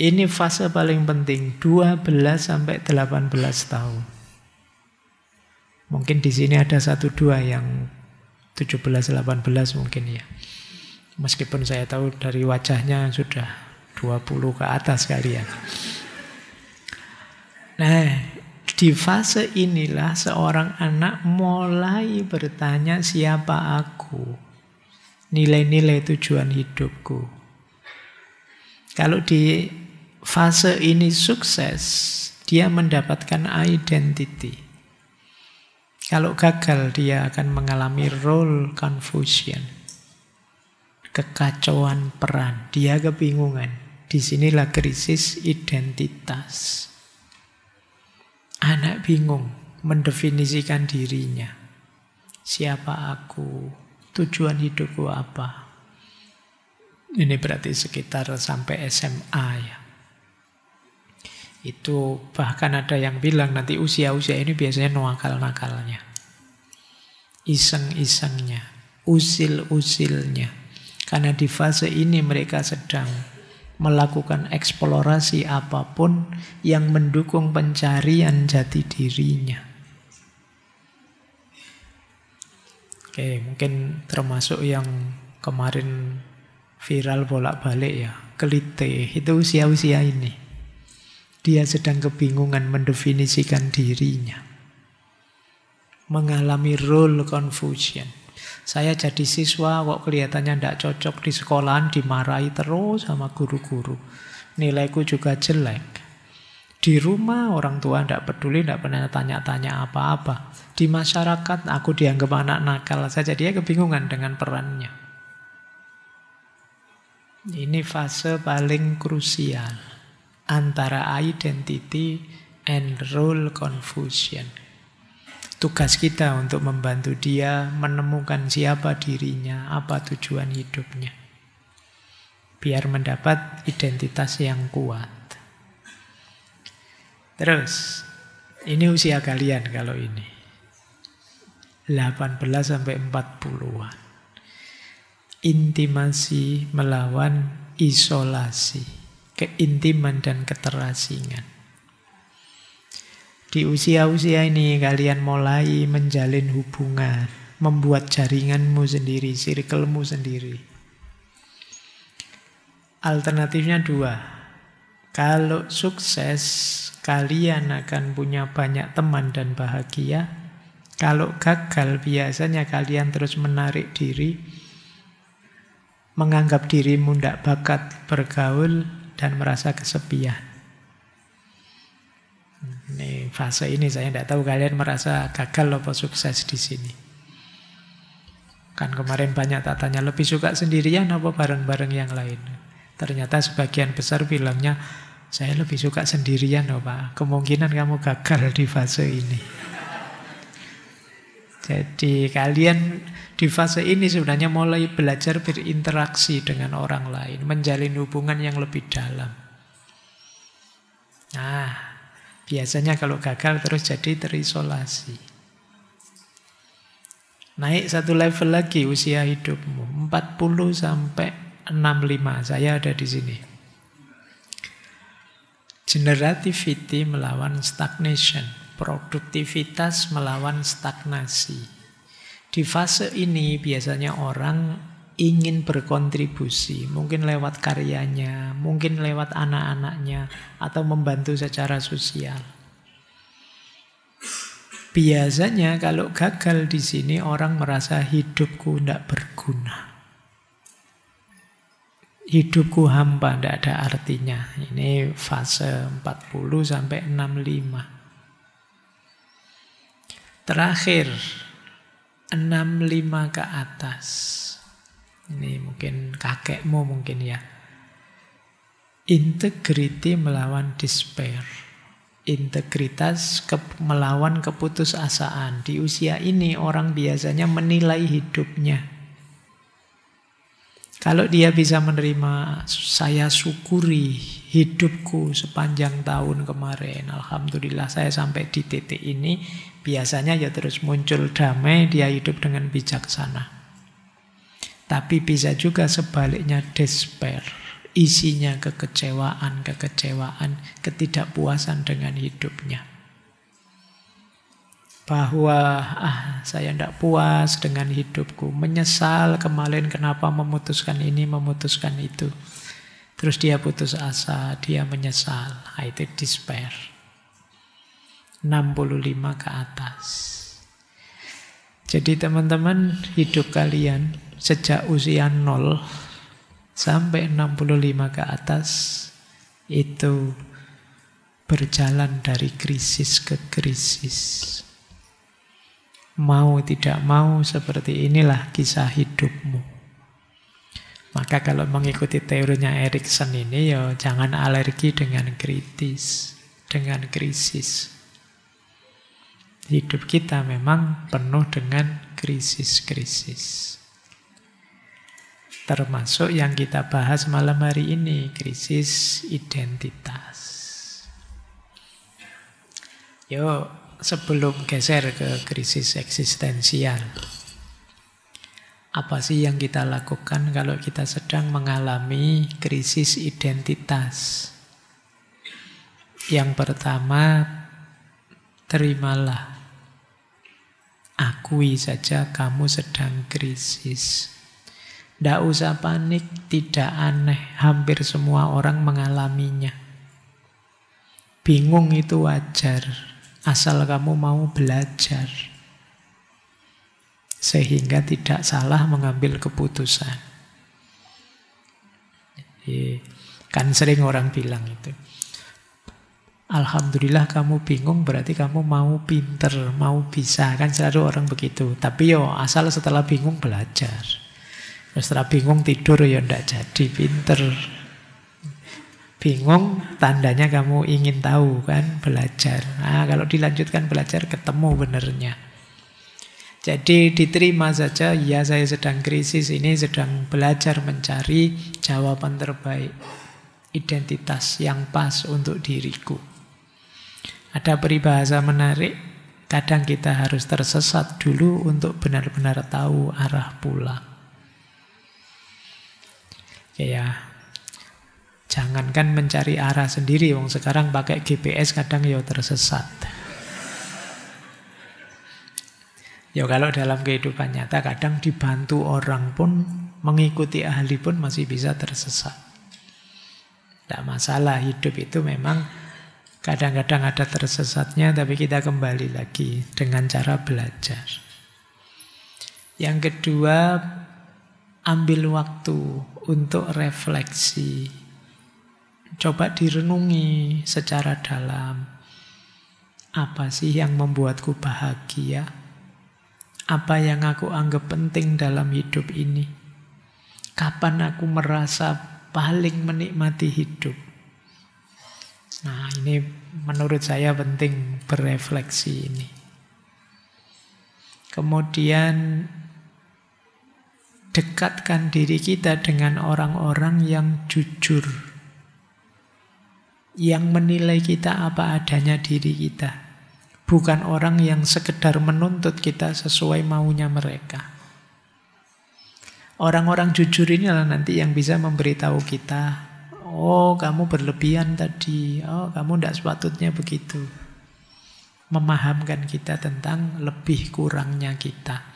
ini fase paling penting, 12 sampai 18 tahun. Mungkin di sini ada 1-2 yang 17-18 mungkin ya. Meskipun saya tahu dari wajahnya sudah 20 ke atas kalian. Nah, di fase inilah seorang anak mulai bertanya siapa aku, nilai-nilai tujuan hidupku. Kalau di fase ini sukses, dia mendapatkan identity. Kalau gagal, dia akan mengalami role confusion. Kekacauan peran, dia kebingungan. Disinilah krisis identitas. Anak bingung mendefinisikan dirinya. Siapa aku? Tujuan hidupku apa? Ini berarti sekitar sampai SMA ya. Itu bahkan ada yang bilang nanti usia-usia ini biasanya nakal-nakalnya. Iseng-isengnya, usil-usilnya. Karena di fase ini mereka sedang melakukan eksplorasi apapun yang mendukung pencarian jati dirinya. Oke, mungkin termasuk yang kemarin viral bolak-balik ya, kelite, itu usia-usia ini. Dia sedang kebingungan mendefinisikan dirinya. Mengalami role confusion. Saya jadi siswa kok kelihatannya tidak cocok di sekolahan, dimarahi terus sama guru-guru. Nilaiku juga jelek. Di rumah orang tua tidak peduli, tidak pernah tanya-tanya apa-apa. Di masyarakat aku dianggap anak nakal saja. Dia kebingungan dengan perannya. Ini fase paling krusial antara identity and role confusion. Tugas kita untuk membantu dia menemukan siapa dirinya, apa tujuan hidupnya. Biar mendapat identitas yang kuat. Terus, ini usia kalian kalau ini. 18 sampai 40-an. Intimasi melawan isolasi. Keintiman dan keterasingan. Di usia-usia ini kalian mulai menjalin hubungan, membuat jaringanmu sendiri, circlemu sendiri. Alternatifnya 2. Kalau sukses, kalian akan punya banyak teman dan bahagia. Kalau gagal, biasanya kalian terus menarik diri, menganggap dirimu tidak bakat bergaul, dan merasa kesepian. Ini fase ini saya tidak tahu kalian merasa gagal atau sukses di sini. Kan kemarin banyak tanya lebih suka sendirian apa bareng-bareng yang lain. Ternyata sebagian besar bilangnya Saya lebih suka sendirian loh Pak. Kemungkinan kamu gagal di fase ini. Jadi kalian di fase ini sebenarnya mulai belajar berinteraksi dengan orang lain, menjalin hubungan yang lebih dalam. Nah, biasanya kalau gagal terus jadi terisolasi. Naik satu level lagi usia hidupmu, 40 sampai 65. Saya ada di sini. Generativity melawan stagnation, produktivitas melawan stagnasi. Di fase ini biasanya orang ingin berkontribusi, mungkin lewat karyanya, mungkin lewat anak-anaknya, atau membantu secara sosial. Biasanya kalau gagal di sini orang merasa hidupku tidak berguna. Hidupku hampa, tidak ada artinya. Ini fase 40 sampai 65. Terakhir, 65 ke atas. Ini mungkin kakekmu mungkin ya. Integrity melawan despair. Integritas melawan keputusasaan. Di usia ini orang biasanya menilai hidupnya. Kalau dia bisa menerima, saya syukuri hidupku sepanjang tahun kemarin. Alhamdulillah saya sampai di titik ini. Biasanya ya terus muncul damai, dia hidup dengan bijaksana. Tapi bisa juga sebaliknya despair. Isinya kekecewaan, ketidakpuasan dengan hidupnya. Bahwa saya tidak puas dengan hidupku, menyesal kemarin kenapa memutuskan ini, memutuskan itu. Terus dia putus asa, dia menyesal. Itu despair. 65 ke atas. Jadi teman-teman, hidup kalian sejak usia 0 sampai 65 ke atas itu berjalan dari krisis ke krisis. Mau tidak mau seperti inilah kisah hidupmu. Maka kalau mengikuti teorinya Erikson ini, ya jangan alergi dengan kritis, dengan krisis. Hidup kita memang penuh dengan krisis-krisis. Termasuk yang kita bahas malam hari ini, krisis identitas. Yuk, sebelum geser ke krisis eksistensial, apa sih yang kita lakukan kalau kita sedang mengalami krisis identitas? Yang pertama, terimalah. Akui saja kamu sedang krisis. Tidak usah panik, tidak aneh. Hampir semua orang mengalaminya. Bingung itu wajar. Asal kamu mau belajar. Sehingga tidak salah mengambil keputusan. Jadi, kan sering orang bilang itu. Alhamdulillah kamu bingung berarti kamu mau pinter, mau bisa. Kan selalu orang begitu. Tapi asal setelah bingung belajar. Setelah bingung tidur ndak jadi pinter. Bingung tandanya kamu ingin tahu kan, belajar. Nah, kalau dilanjutkan belajar ketemu benernya. Jadi diterima saja, ya saya sedang krisis ini, sedang belajar mencari jawaban terbaik. Identitas yang pas untuk diriku. Ada peribahasa menarik, kadang kita harus tersesat dulu untuk benar-benar tahu arah pulang. Ya, jangankan mencari arah sendiri, wong sekarang pakai GPS kadang tersesat. Kalau dalam kehidupan nyata kadang dibantu orang pun, mengikuti ahli pun masih bisa tersesat. Tidak masalah, hidup itu memang kadang-kadang ada tersesatnya, tapi kita kembali lagi dengan cara belajar. Yang kedua, ambil waktu untuk refleksi. Coba direnungi secara dalam. Apa sih yang membuatku bahagia? Apa yang aku anggap penting dalam hidup ini? Kapan aku merasa paling menikmati hidup? Nah, ini menurut saya penting berefleksi ini. Kemudian dekatkan diri kita dengan orang-orang yang jujur, yang menilai kita apa adanya diri kita. Bukan orang yang sekedar menuntut kita sesuai maunya mereka. Orang-orang jujur inilah nanti yang bisa memberitahu kita, oh kamu berlebihan tadi, oh kamu tidak sepatutnya begitu. Memahamkan kita tentang lebih kurangnya kita.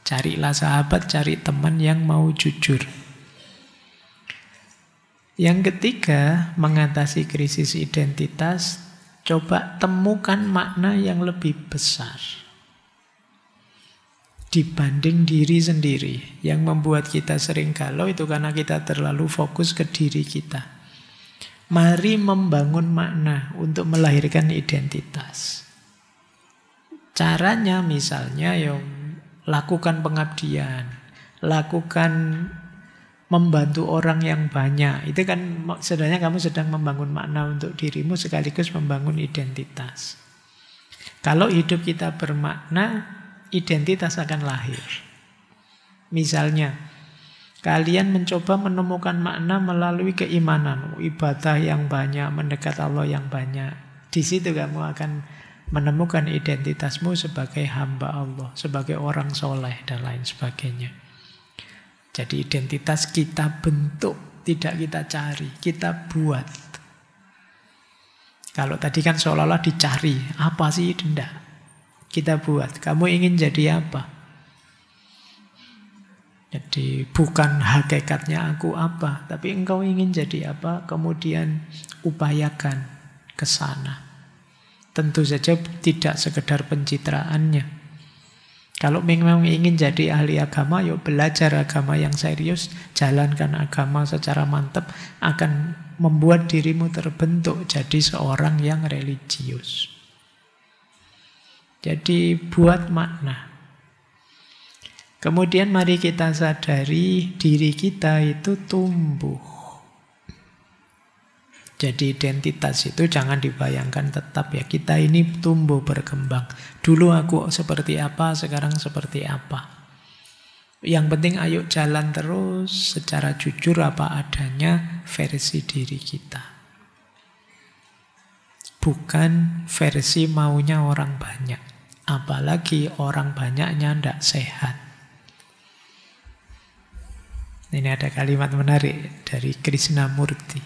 Carilah sahabat, cari teman yang mau jujur. Yang ketiga, mengatasi krisis identitas, coba temukan makna yang lebih besar dibanding diri sendiri. Yang membuat kita sering galau itu karena kita terlalu fokus ke diri kita. Mari membangun makna untuk melahirkan identitas. Caranya misalnya lakukan pengabdian, lakukan membantu orang yang banyak. Itu kan sebenarnya kamu sedang membangun makna untuk dirimu sekaligus membangun identitas. Kalau hidup kita bermakna, identitas akan lahir. Misalnya, kalian mencoba menemukan makna melalui keimanan, ibadah yang banyak, mendekat Allah yang banyak. Di situ kamu akan menemukan identitasmu sebagai hamba Allah, sebagai orang soleh, dan lain sebagainya. Jadi identitas kita bentuk, tidak kita cari, kita buat. Kalau tadi kan seolah-olah dicari, apa sih? Tidak. Kita buat. Kamu ingin jadi apa? Jadi bukan hakikatnya aku apa, tapi engkau ingin jadi apa, kemudian upayakan ke sana. Tentu saja tidak sekedar pencitraannya. Kalau memang ingin jadi ahli agama, yuk belajar agama yang serius, jalankan agama secara mantap, akan membuat dirimu terbentuk jadi seorang yang religius. Jadi buat makna. Kemudian mari kita sadari diri kita itu tumbuh. Jadi identitas itu jangan dibayangkan tetap ya. Kita ini tumbuh berkembang. Dulu aku seperti apa, sekarang seperti apa. Yang penting ayo jalan terus secara jujur apa adanya versi diri kita. Bukan versi maunya orang banyak. Apalagi orang banyaknya tidak sehat. Ini ada kalimat menarik dari Krishnamurti.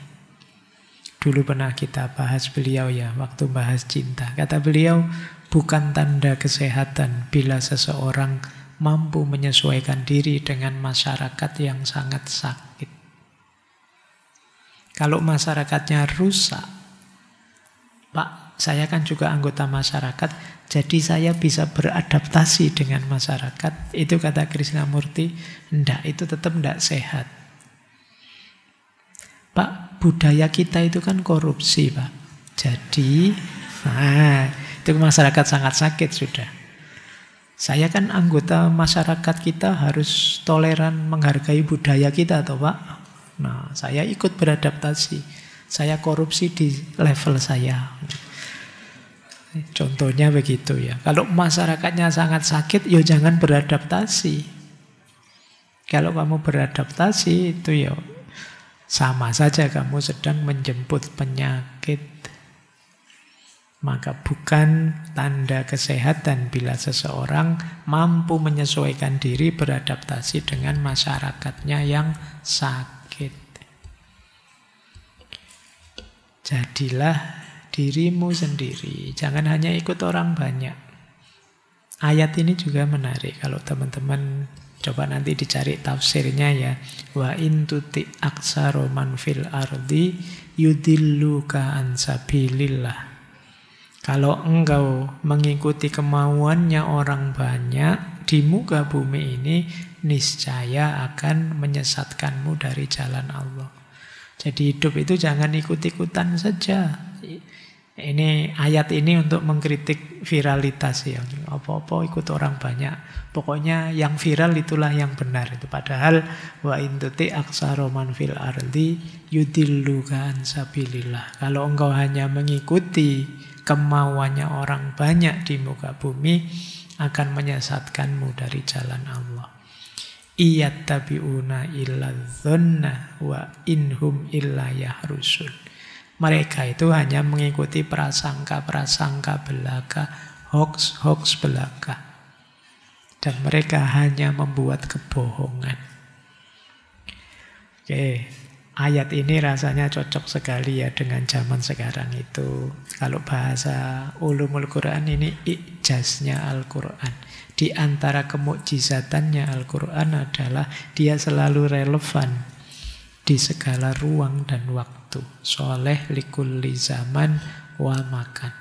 Dulu pernah kita bahas beliau ya, waktu bahas cinta. Kata beliau, bukan tanda kesehatan bila seseorang mampu menyesuaikan diri dengan masyarakat yang sangat sakit. Kalau masyarakatnya rusak, Pak, saya kan juga anggota masyarakat, jadi saya bisa beradaptasi dengan masyarakat. Itu kata Krishnamurti, enggak, itu tetap enggak sehat. Pak, budaya kita itu kan korupsi, Pak. Jadi, itu masyarakat sangat sakit sudah. Saya kan anggota masyarakat kita harus toleran menghargai budaya kita, toh Pak. Nah, saya ikut beradaptasi. Saya korupsi di level saya. Contohnya begitu ya. Kalau masyarakatnya sangat sakit, ya jangan beradaptasi. Kalau kamu beradaptasi, itu ya sama saja kamu sedang menjemput penyakit. Maka bukan tanda kesehatan bila seseorang mampu menyesuaikan diri beradaptasi dengan masyarakatnya yang sakit. Jadilah dirimu sendiri, jangan hanya ikut orang banyak. Ayat ini juga menarik kalau teman-teman coba nanti dicari tafsirnya ya. Wa in tuti aksaro man fil ardi yudilluka an sabilillah. Kalau engkau mengikuti kemauannya orang banyak di muka bumi ini, niscaya akan menyesatkanmu dari jalan Allah. Jadi hidup itu jangan ikut-ikutan saja. Ini ayat ini untuk mengkritik viralitas ya. Apa-apa ikut orang banyak. Pokoknya yang viral itulah yang benar. Itu padahal wa in tuti aksara man fil ardi yudilluka an sabilillah. Kalau engkau hanya mengikuti kemauannya orang banyak di muka bumi, akan menyesatkanmu dari jalan Allah. Iyattabi'una illa dzanna wa inhum illa yahrusun. Mereka itu hanya mengikuti prasangka-prasangka belaka, hoax-hoax belaka. Dan mereka hanya membuat kebohongan. Oke, ayat ini rasanya cocok sekali ya dengan zaman sekarang itu. Kalau bahasa ulumul Quran ini ijaznya Al-Quran. Di antara kemukjizatannya Al-Quran adalah dia selalu relevan di segala ruang dan waktu. Soleh likulli zaman wa makan.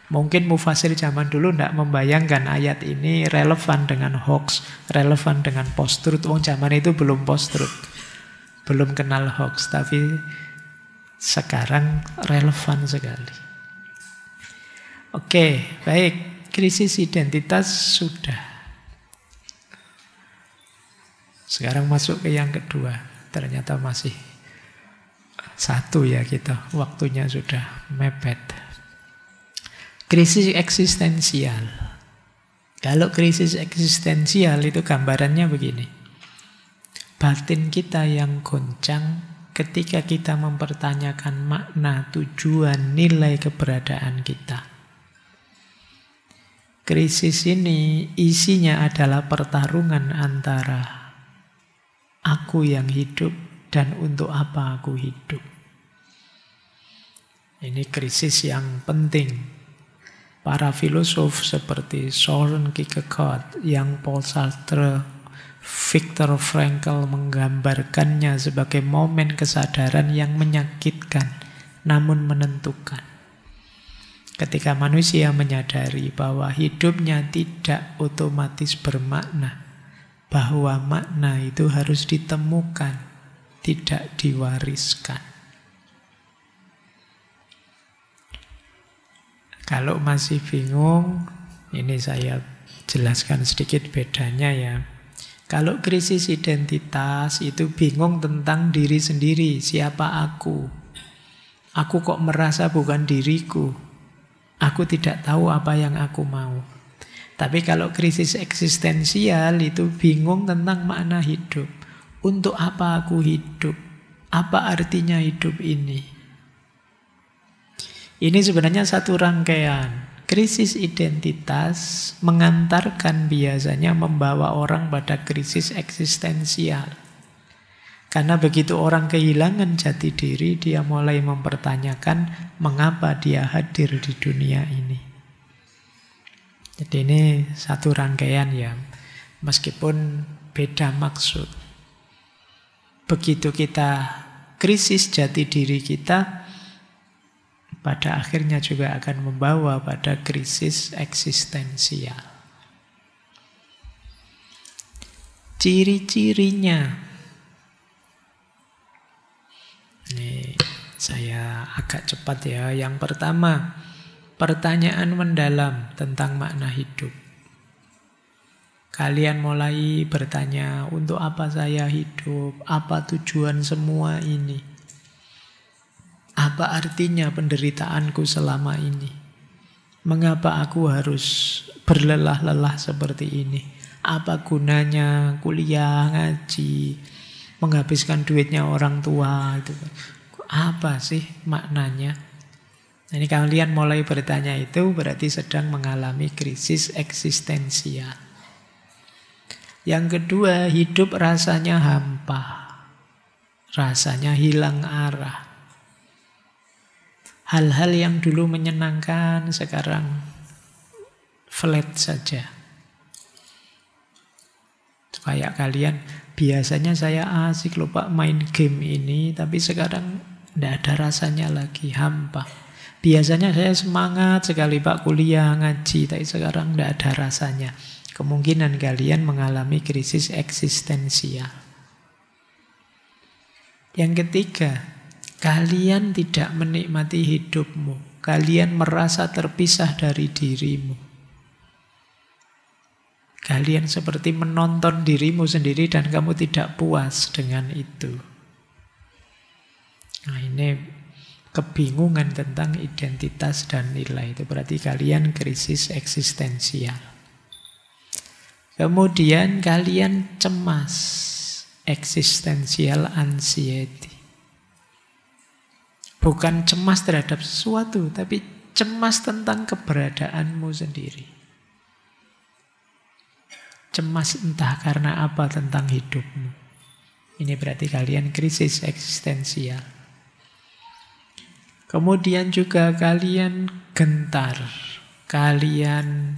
Mungkin mufasir zaman dulu tidak membayangkan ayat ini relevan dengan hoax, relevan dengan post-truth. Zaman itu belum post-truth, belum kenal hoax, tapi sekarang relevan sekali. Oke, baik. Krisis identitas sudah. Sekarang masuk ke yang kedua. Ternyata masih satu ya kita. Waktunya sudah mepet. Krisis eksistensial. Kalau krisis eksistensial itu gambarannya begini. Batin kita yang goncang ketika kita mempertanyakan makna, tujuan, nilai keberadaan kita. Krisis ini isinya adalah pertarungan antara aku yang hidup dan untuk apa aku hidup. Ini krisis yang penting. Para filosof seperti Søren Kierkegaard, yang Paul Sartre, Viktor Frankl menggambarkannya sebagai momen kesadaran yang menyakitkan namun menentukan. Ketika manusia menyadari bahwa hidupnya tidak otomatis bermakna, bahwa makna itu harus ditemukan, tidak diwariskan. Kalau masih bingung, ini saya jelaskan sedikit bedanya ya. Kalau krisis identitas itu bingung tentang diri sendiri, siapa aku? Aku kok merasa bukan diriku? Aku tidak tahu apa yang aku mau. Tapi kalau krisis eksistensial itu bingung tentang makna hidup. Untuk apa aku hidup? Apa artinya hidup ini? Ini sebenarnya satu rangkaian. Krisis identitas mengantarkan biasanya membawa orang pada krisis eksistensial. Karena begitu orang kehilangan jati diri, dia mulai mempertanyakan mengapa dia hadir di dunia ini. Jadi ini satu rangkaian ya, meskipun beda maksud. Begitu kita krisis jati diri kita, pada akhirnya juga akan membawa pada krisis eksistensial. Ciri-cirinya. Ini saya agak cepat ya. Yang pertama, pertanyaan mendalam tentang makna hidup. Kalian mulai bertanya, untuk apa saya hidup? Apa tujuan semua ini? Apa artinya penderitaanku selama ini? Mengapa aku harus berlelah-lelah seperti ini? Apa gunanya kuliah, ngaji, menghabiskan duitnya orang tua itu? Apa sih maknanya? Ini kalian mulai bertanya itu berarti sedang mengalami krisis eksistensial. Yang kedua, hidup rasanya hampa. Rasanya hilang arah. Hal-hal yang dulu menyenangkan sekarang flat saja. Kayak kalian, biasanya saya asik loh Pak main game ini, tapi sekarang tidak ada rasanya lagi, hampa. Biasanya saya semangat sekali Pak kuliah, ngaji, tapi sekarang tidak ada rasanya. Kemungkinan kalian mengalami krisis eksistensial. Yang ketiga, kalian tidak menikmati hidupmu kalian merasa terpisah dari dirimu. Kalian seperti menonton dirimu sendiri dan kamu tidak puas dengan itu. Nah, ini kebingungan tentang identitas dan nilai. Itu berarti kalian krisis eksistensial. Kemudian kalian cemas, existential anxiety. Bukan cemas terhadap sesuatu, tapi cemas tentang keberadaanmu sendiri. Cemas entah karena apa tentang hidupmu. Ini berarti kalian krisis eksistensial. Kemudian juga kalian gentar. Kalian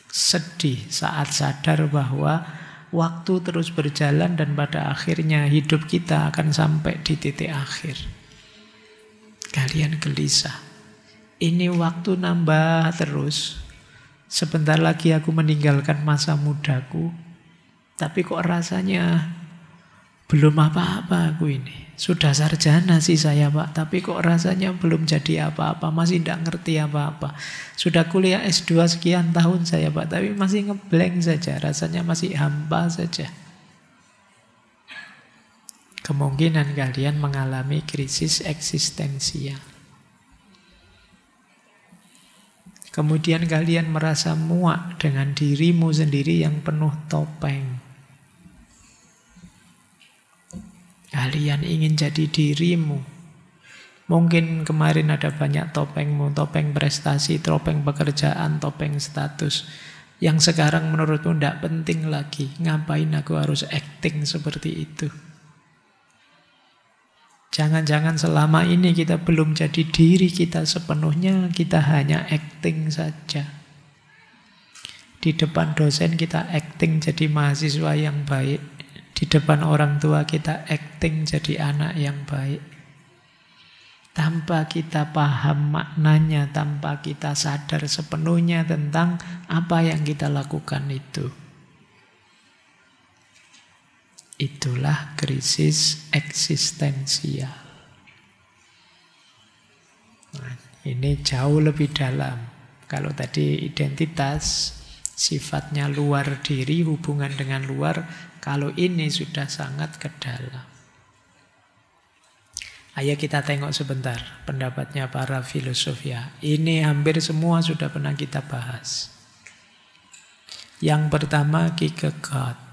sedih saat sadar bahwa waktu terus berjalan dan pada akhirnya hidup kita akan sampai di titik akhir. Kalian gelisah. Ini waktu nambah terus. Sebentar lagi aku meninggalkan masa mudaku, tapi kok rasanya belum apa-apa aku ini. Sudah sarjana sih saya Pak, tapi kok rasanya belum jadi apa-apa, masih tidak ngerti apa-apa. Sudah kuliah S2 sekian tahun saya Pak, tapi masih ngeblank saja, rasanya masih hampa saja. Kemungkinan kalian mengalami krisis eksistensial. Kemudian kalian merasa muak dengan dirimu sendiri yang penuh topeng. Kalian ingin jadi dirimu. Mungkin kemarin ada banyak topengmu, topeng prestasi, topeng pekerjaan, topeng status. Yang sekarang menurutmu tidak penting lagi. Ngapain aku harus acting seperti itu? Jangan-jangan selama ini kita belum jadi diri kita sepenuhnya, kita hanya acting saja. Di depan dosen kita acting jadi mahasiswa yang baik. Di depan orang tua kita acting jadi anak yang baik. Tanpa kita paham maknanya, tanpa kita sadar sepenuhnya tentang apa yang kita lakukan itu. Itulah krisis eksistensial. Nah, ini jauh lebih dalam. Kalau tadi identitas, sifatnya luar diri, hubungan dengan luar. Kalau ini sudah sangat ke dalam. Ayo kita tengok sebentar pendapatnya para filosof ya. Ini hampir semua sudah pernah kita bahas. Yang pertama Kierkegaard.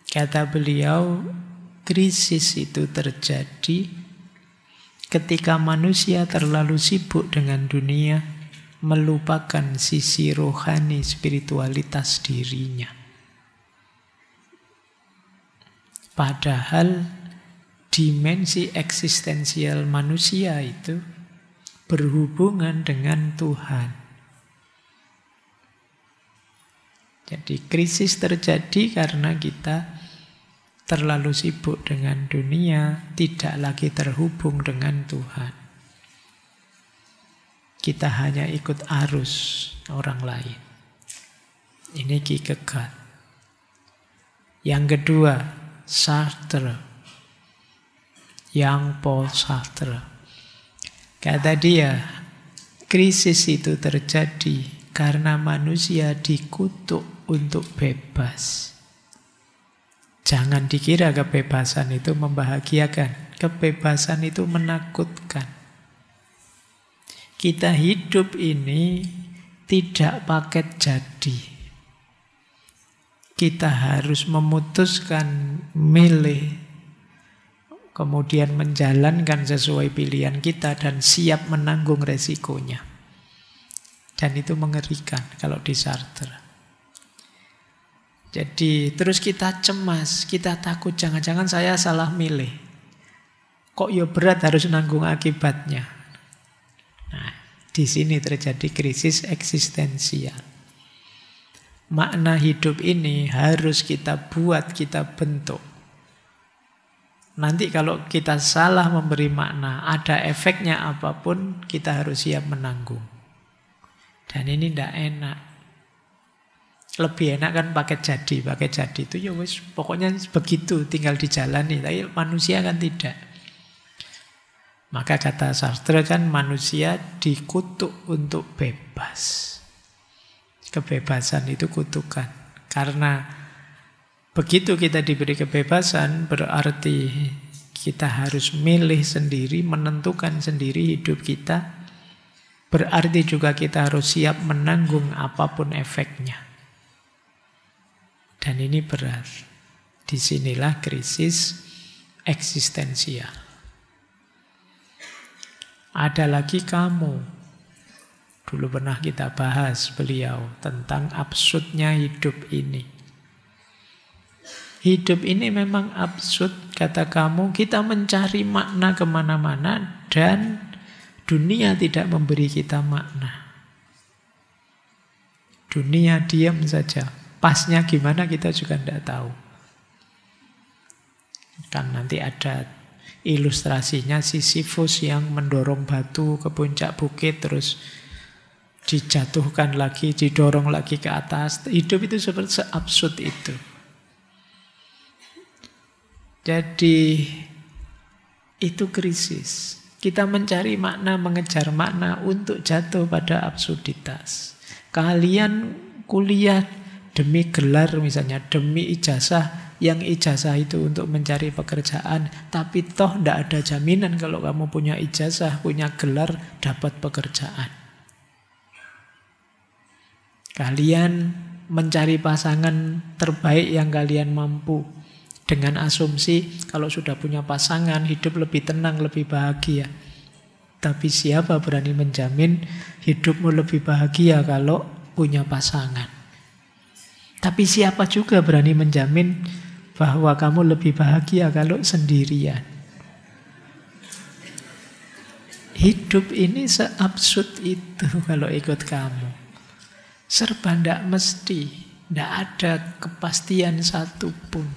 Kata beliau, krisis itu terjadi ketika manusia terlalu sibuk dengan dunia, melupakan sisi rohani spiritualitas dirinya. Padahal dimensi eksistensial manusia itu berhubungan dengan Tuhan. Jadi krisis terjadi karena kita terlalu sibuk dengan dunia, tidak lagi terhubung dengan Tuhan. Kita hanya ikut arus orang lain. Ini Kierkegaard. Yang kedua, Sartre. Yang Paul Sartre. Kata dia, krisis itu terjadi karena manusia dikutuk untuk bebas. Jangan dikira kebebasan itu membahagiakan. Kebebasan itu menakutkan. Kita hidup ini tidak paket jadi. Kita harus memutuskan, milih, kemudian menjalankan sesuai pilihan kita dan siap menanggung resikonya. Dan itu mengerikan kalau di Sartre. Jadi terus kita cemas, kita takut jangan-jangan saya salah milih. Kok ya berat harus nanggung akibatnya. Nah, di sini terjadi krisis eksistensial. Makna hidup ini harus kita buat, kita bentuk. Nanti kalau kita salah memberi makna, ada efeknya apapun, kita harus siap menanggung. Dan ini tidak enak. Lebih enak kan paket jadi itu ya wis pokoknya begitu tinggal dijalani. Tapi manusia kan tidak. Maka kata sastra kan manusia dikutuk untuk bebas. Kebebasan itu kutukan. Karena begitu kita diberi kebebasan berarti kita harus milih sendiri, menentukan sendiri hidup kita. Berarti juga kita harus siap menanggung apapun efeknya. Dan ini berat. Disinilah krisis eksistensial. Ada lagi kamu. Dulu pernah kita bahas beliau tentang absurdnya hidup ini. Hidup ini memang absurd, kata kamu. Kita mencari makna kemana-mana dan dunia tidak memberi kita makna. Dunia diam saja. Pasnya gimana kita juga tidak tahu. Kan nanti ada ilustrasinya Sisyphus yang mendorong batu ke puncak bukit terus dijatuhkan lagi, didorong lagi ke atas. Hidup itu seperti seabsurd itu. Jadi itu krisis. Kita mencari makna, mengejar makna untuk jatuh pada absurditas. Kalian kuliah demi gelar misalnya, demi ijazah. Yang ijazah itu untuk mencari pekerjaan, tapi toh tidak ada jaminan kalau kamu punya ijazah, punya gelar, dapat pekerjaan. Kalian mencari pasangan terbaik yang kalian mampu, dengan asumsi kalau sudah punya pasangan, hidup lebih tenang, lebih bahagia. Tapi siapa berani menjamin hidupmu lebih bahagia kalau punya pasangan? Tapi siapa juga berani menjamin bahwa kamu lebih bahagia kalau sendirian? Hidup ini seabsurd itu kalau ikut kamu. Serba tidak mesti, tidak ada kepastian satupun.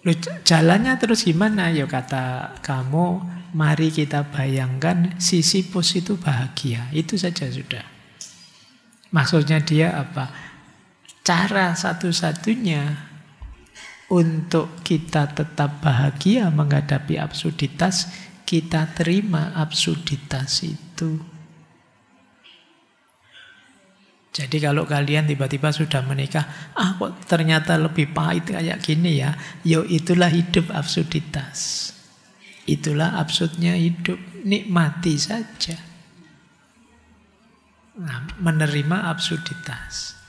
Loh, jalannya terus gimana? Ya kata kamu, mari kita bayangkan Sisyphus itu bahagia. Itu saja sudah. Maksudnya dia apa? Cara satu-satunya untuk kita tetap bahagia menghadapi absurditas, kita terima absurditas itu. Jadi kalau kalian tiba-tiba sudah menikah, kok ternyata lebih pahit kayak gini ya, yo itulah hidup absurditas. Itulah absurdnya hidup, nikmati saja. Nah, menerima absurditas.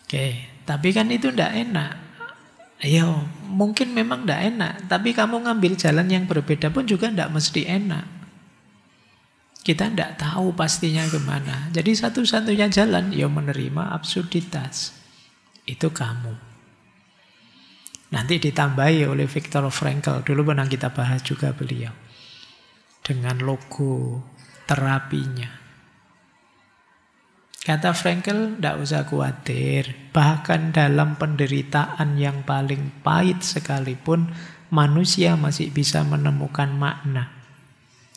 Oke, tapi kan itu tidak enak. Ayo, mungkin memang tidak enak, tapi kamu ngambil jalan yang berbeda pun juga tidak mesti enak. Kita tidak tahu pastinya kemana. Jadi satu-satunya jalan, ya menerima absurditas. Itu kamu. Nanti ditambahi oleh Viktor Frankl. Dulu pernah kita bahas juga beliau. Dengan logo terapinya. Kata Frankl, tidak usah khawatir. Bahkan dalam penderitaan yang paling pahit sekalipun, manusia masih bisa menemukan makna.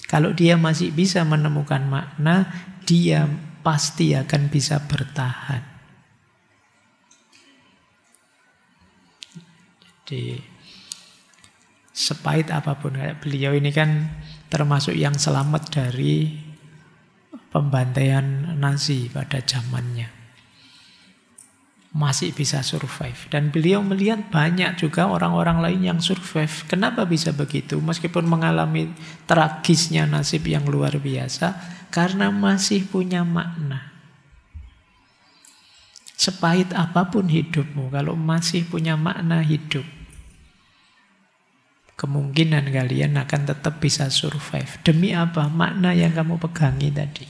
Kalau dia masih bisa menemukan makna, dia pasti akan bisa bertahan. Jadi, sepahit apapun, beliau ini kan termasuk yang selamat dari pembantaian Nazi pada zamannya. Masih bisa survive. Dan beliau melihat banyak juga orang-orang lain yang survive. Kenapa bisa begitu? Meskipun mengalami tragisnya nasib yang luar biasa, karena masih punya makna. Sepahit apapun hidupmu, kalau masih punya makna hidup, kemungkinan kalian akan tetap bisa survive. Demi apa? Makna yang kamu pegangi tadi.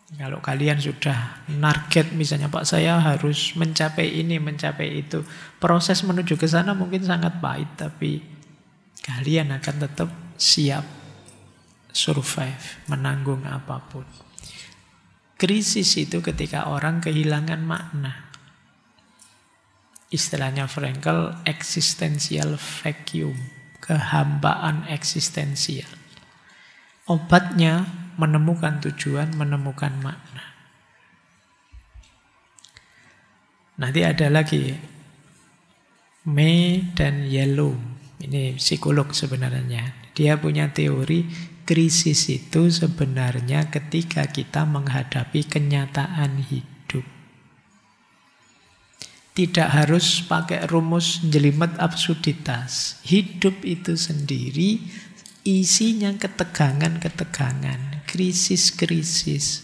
Kalau kalian sudah target misalnya, Pak saya harus mencapai ini, mencapai itu. Proses menuju ke sana mungkin sangat pahit, tapi kalian akan tetap siap survive, menanggung apapun. Krisis itu ketika orang kehilangan makna. Istilahnya Frankl, existential vacuum, kehambaan eksistensial. Obatnya menemukan tujuan, menemukan makna. Nanti ada lagi May dan Yellow. Ini psikolog sebenarnya. Dia punya teori krisis itu sebenarnya ketika kita menghadapi kenyataan hidup. Tidak harus pakai rumus jelimet absurditas. Hidup itu sendiri isinya ketegangan-ketegangan, krisis-krisis.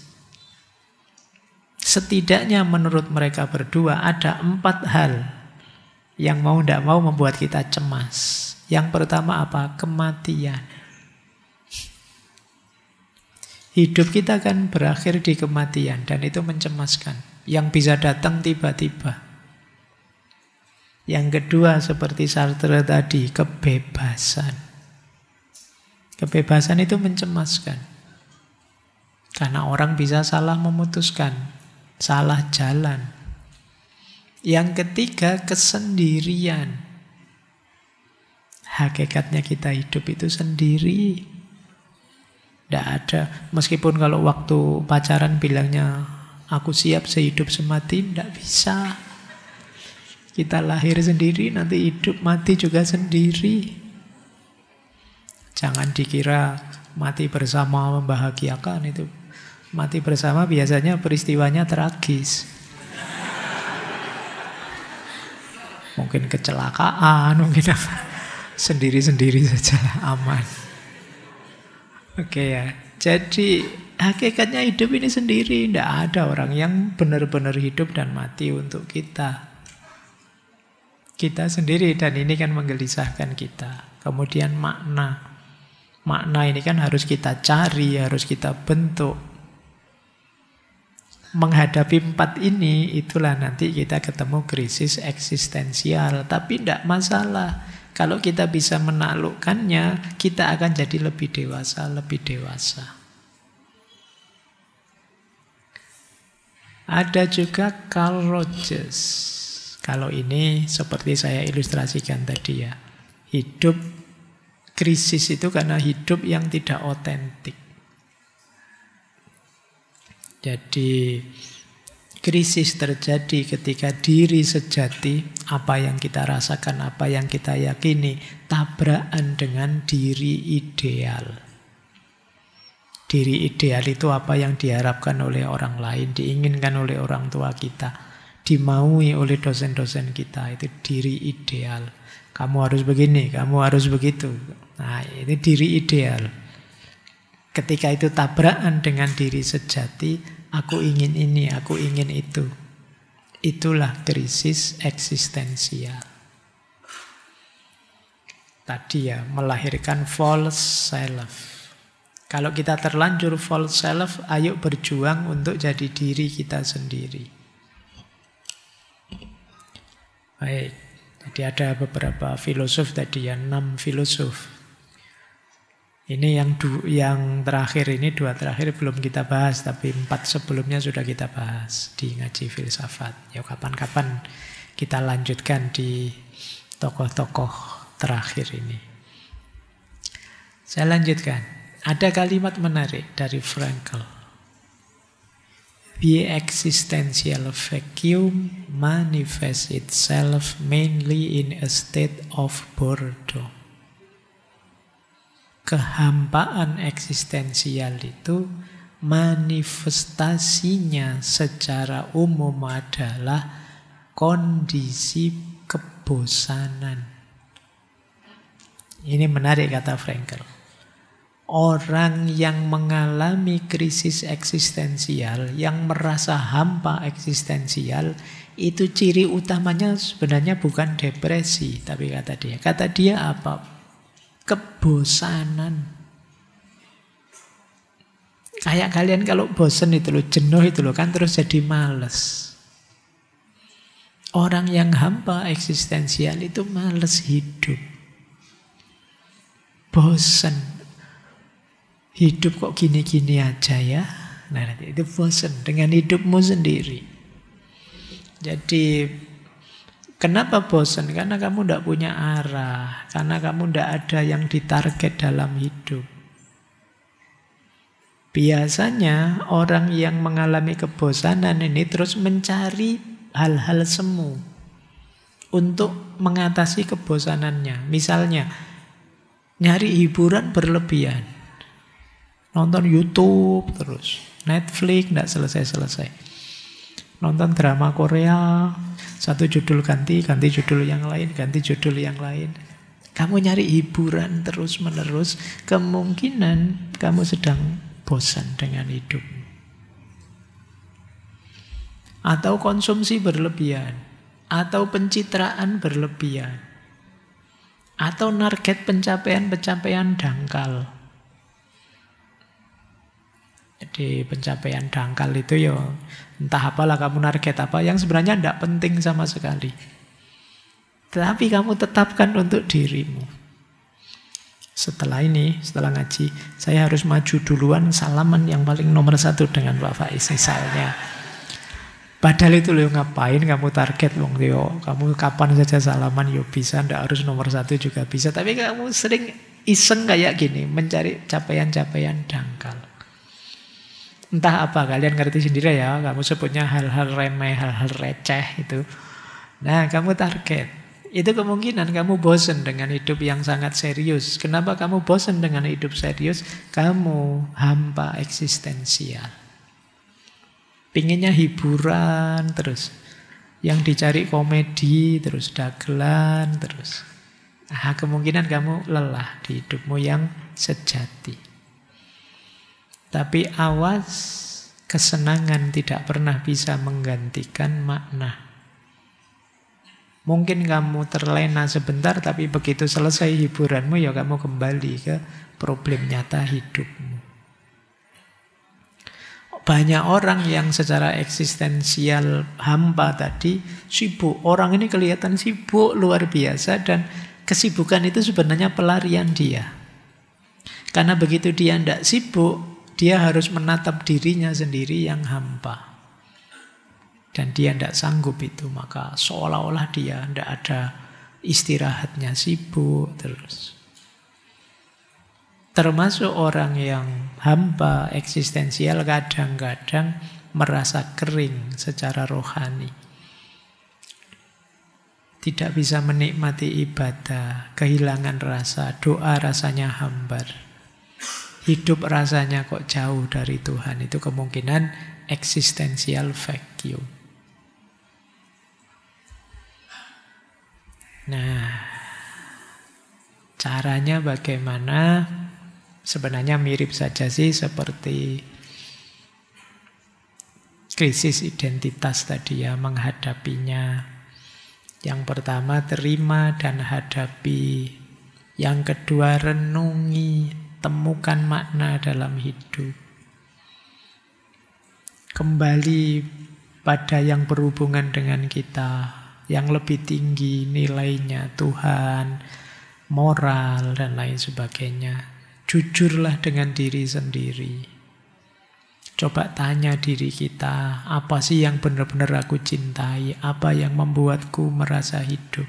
Setidaknya menurut mereka berdua ada 4 hal yang mau tidak mau membuat kita cemas. Yang pertama apa? Kematian. Hidup kita kan berakhir di kematian dan itu mencemaskan. Yang bisa datang tiba-tiba. Yang kedua seperti Sartre tadi, kebebasan. Kebebasan itu mencemaskan. Karena orang bisa salah memutuskan, salah jalan. Yang ketiga, kesendirian. Hakikatnya kita hidup itu sendiri. Tidak ada, meskipun kalau waktu pacaran bilangnya aku siap sehidup semati, tidak bisa. Kita lahir sendiri, nanti hidup mati juga sendiri. Jangan dikira mati bersama membahagiakan itu. Mati bersama biasanya peristiwanya tragis. Mungkin kecelakaan, mungkin apa. Sendiri-sendiri saja aman. Oke ya. Jadi hakikatnya hidup ini sendiri. Tidak ada orang yang benar-benar hidup dan mati untuk kita. Kita sendiri, dan ini kan menggelisahkan kita. Kemudian makna. Makna ini kan harus kita cari, harus kita bentuk. Menghadapi 4 ini, itulah nanti kita ketemu krisis eksistensial. Tapi tidak masalah. Kalau kita bisa menaklukkannya, kita akan jadi lebih dewasa, lebih dewasa. Ada juga Carl Rogers. Kalau ini seperti saya ilustrasikan tadi ya. Hidup krisis itu karena hidup yang tidak otentik. Jadi krisis terjadi ketika diri sejati, apa yang kita rasakan, apa yang kita yakini, tabrakan dengan diri ideal. Diri ideal itu apa yang diharapkan oleh orang lain, diinginkan oleh orang tua kita, dimaui oleh dosen-dosen kita. Itu diri ideal. Kamu harus begini, kamu harus begitu. Nah, ini diri ideal. Ketika itu tabrakan dengan diri sejati, aku ingin ini, aku ingin itu. Itulah krisis eksistensial. Tadi ya, melahirkan false self. Kalau kita terlanjur false self, ayo berjuang untuk jadi diri kita sendiri. Baik, jadi ada beberapa filosof tadi ya, 6 filosof. Ini yang terakhir ini, 2 terakhir belum kita bahas, tapi 4 sebelumnya sudah kita bahas di ngaji filsafat. Ya kapan-kapan kita lanjutkan di tokoh-tokoh terakhir ini. Saya lanjutkan. Ada kalimat menarik dari Frankl. The existential vacuum manifests itself mainly in a state of boredom. Kehampaan eksistensial itu manifestasinya secara umum adalah kondisi kebosanan. Ini menarik kata Frankl. Orang yang mengalami krisis eksistensial, yang merasa hampa eksistensial, itu ciri utamanya sebenarnya bukan depresi, tapi kata dia apa? Kebosanan. Kayak kalian kalau bosan itu loh, jenuh itu loh, kan terus jadi males. Orang yang hampa eksistensial itu males hidup. Bosan. Hidup kok gini-gini aja ya. Nah, itu bosan dengan hidupmu sendiri. Jadi kenapa bosan? Karena kamu tidak punya arah. Karena kamu tidak ada yang ditarget dalam hidup. Biasanya orang yang mengalami kebosanan ini terus mencari hal-hal semu. untuk mengatasi kebosanannya. Misalnya, nyari hiburan berlebihan. Nonton YouTube terus. Netflix tidak selesai-selesai. Nonton drama Korea, satu judul ganti judul yang lain, ganti judul yang lain. Kamu nyari hiburan terus-menerus, kemungkinan kamu sedang bosan dengan hidup. Atau konsumsi berlebihan, atau pencitraan berlebihan, atau target pencapaian-pencapaian dangkal. Jadi pencapaian dangkal itu ya entah apalah kamu target apa yang sebenarnya tidak penting sama sekali. Tapi kamu tetapkan untuk dirimu. Setelah ngaji, saya harus maju duluan salaman yang paling nomor 1 dengan Pak Faiz misalnya. Padahal itu loh, ngapain kamu target wong yo, kamu kapan saja salaman yo bisa, ndak harus nomor 1 juga bisa. Tapi kamu sering iseng kayak gini, mencari capaian-capaian dangkal. Entah apa, kalian ngerti sendiri ya, kamu sebutnya hal-hal remeh, hal-hal receh itu. Nah, kamu target. Itu kemungkinan kamu bosan dengan hidup yang sangat serius. Kenapa kamu bosan dengan hidup serius? Kamu hampa eksistensial. Pinginnya hiburan terus. Yang dicari komedi terus, dagelan terus. Nah, kemungkinan kamu lelah di hidupmu yang sejati. Tapi awas, kesenangan tidak pernah bisa menggantikan makna. Mungkin kamu terlena sebentar, tapi begitu selesai hiburanmu, ya kamu kembali ke problem nyata hidupmu. Banyak orang yang secara eksistensial hampa tadi, sibuk. Orang ini kelihatan sibuk luar biasa, dan kesibukan itu sebenarnya pelarian dia. Karena begitu dia tidak sibuk, dia harus menatap dirinya sendiri yang hampa. Dan dia tidak sanggup itu, maka seolah-olah dia tidak ada istirahatnya, sibuk terus. Termasuk orang yang hampa eksistensial kadang-kadang merasa kering secara rohani. Tidak bisa menikmati ibadah, kehilangan rasa, doa rasanya hambar. Hidup rasanya kok jauh dari Tuhan. Itu kemungkinan eksistensial vacuum. Nah, caranya bagaimana? Sebenarnya mirip saja sih seperti krisis identitas tadi ya, menghadapinya. Yang pertama terima dan hadapi. Yang kedua renungi, temukan makna dalam hidup. Kembali pada yang berhubungan dengan kita, yang lebih tinggi nilainya, Tuhan, moral, dan lain sebagainya. Jujurlah dengan diri sendiri. Coba tanya diri kita, apa sih yang benar-benar aku cintai? Apa yang membuatku merasa hidup?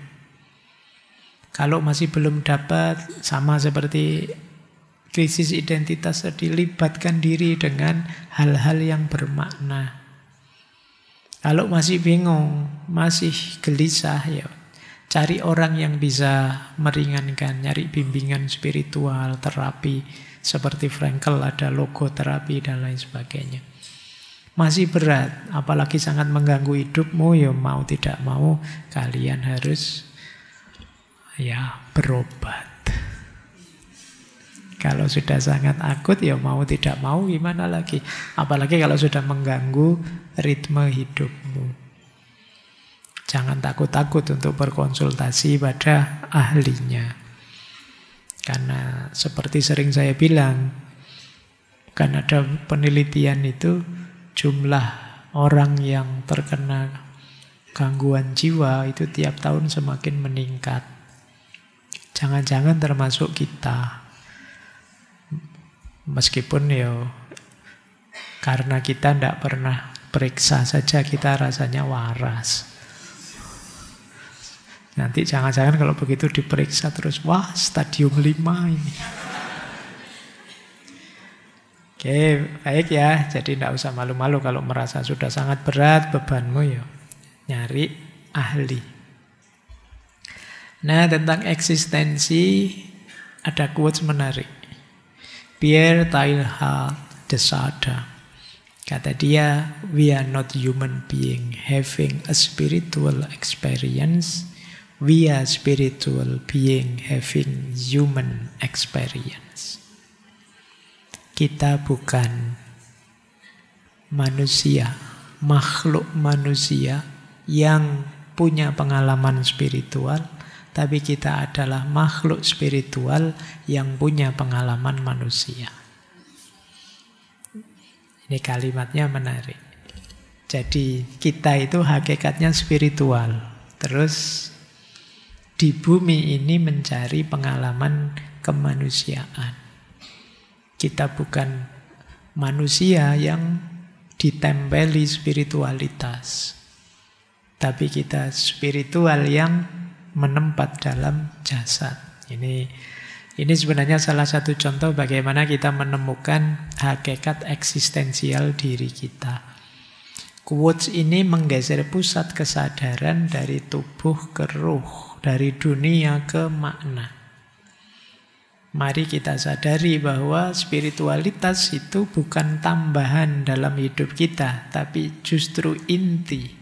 Kalau masih belum dapat, sama seperti krisis identitas tadi, libatkan diri dengan hal-hal yang bermakna. Kalau masih bingung, masih gelisah, ya cari orang yang bisa meringankan, nyari bimbingan spiritual, terapi. Seperti Frankel ada logoterapi dan lain sebagainya. Masih berat, apalagi sangat mengganggu hidupmu, ya mau tidak mau kalian harus ya berobat. Kalau sudah sangat akut, ya mau tidak mau gimana lagi. Apalagi kalau sudah mengganggu ritme hidupmu. Jangan takut-takut untuk berkonsultasi pada ahlinya. Karena seperti sering saya bilang, kan ada penelitian itu, jumlah orang yang terkena gangguan jiwa itu tiap tahun semakin meningkat. Jangan-jangan termasuk kita. Meskipun ya karena kita tidak pernah periksa saja kita rasanya waras. Nanti jangan-jangan kalau begitu diperiksa terus, wah stadium 5 ini. Oke, baik ya. Jadi tidak usah malu-malu kalau merasa sudah sangat berat bebanmu, ya nyari ahli. Nah, tentang eksistensi ada quotes menarik. Pierre Teilhard de Chardin. Kata dia, we are not human being having a spiritual experience. We are spiritual being having human experience. Kita bukan manusia, makhluk manusia yang punya pengalaman spiritual, tapi kita adalah makhluk spiritual yang punya pengalaman manusia. Ini kalimatnya menarik. Jadi kita itu hakikatnya spiritual. Terus di bumi ini mencari pengalaman kemanusiaan. Kita bukan manusia yang ditempeli spiritualitas. Tapi kita spiritual yang menempat dalam jasad. Ini sebenarnya salah satu contoh bagaimana kita menemukan hakikat eksistensial diri kita. Quotes ini menggeser pusat kesadaran dari tubuh ke ruh, dari dunia ke makna. Mari kita sadari bahwa spiritualitas itu bukan tambahan dalam hidup kita, tapi justru inti.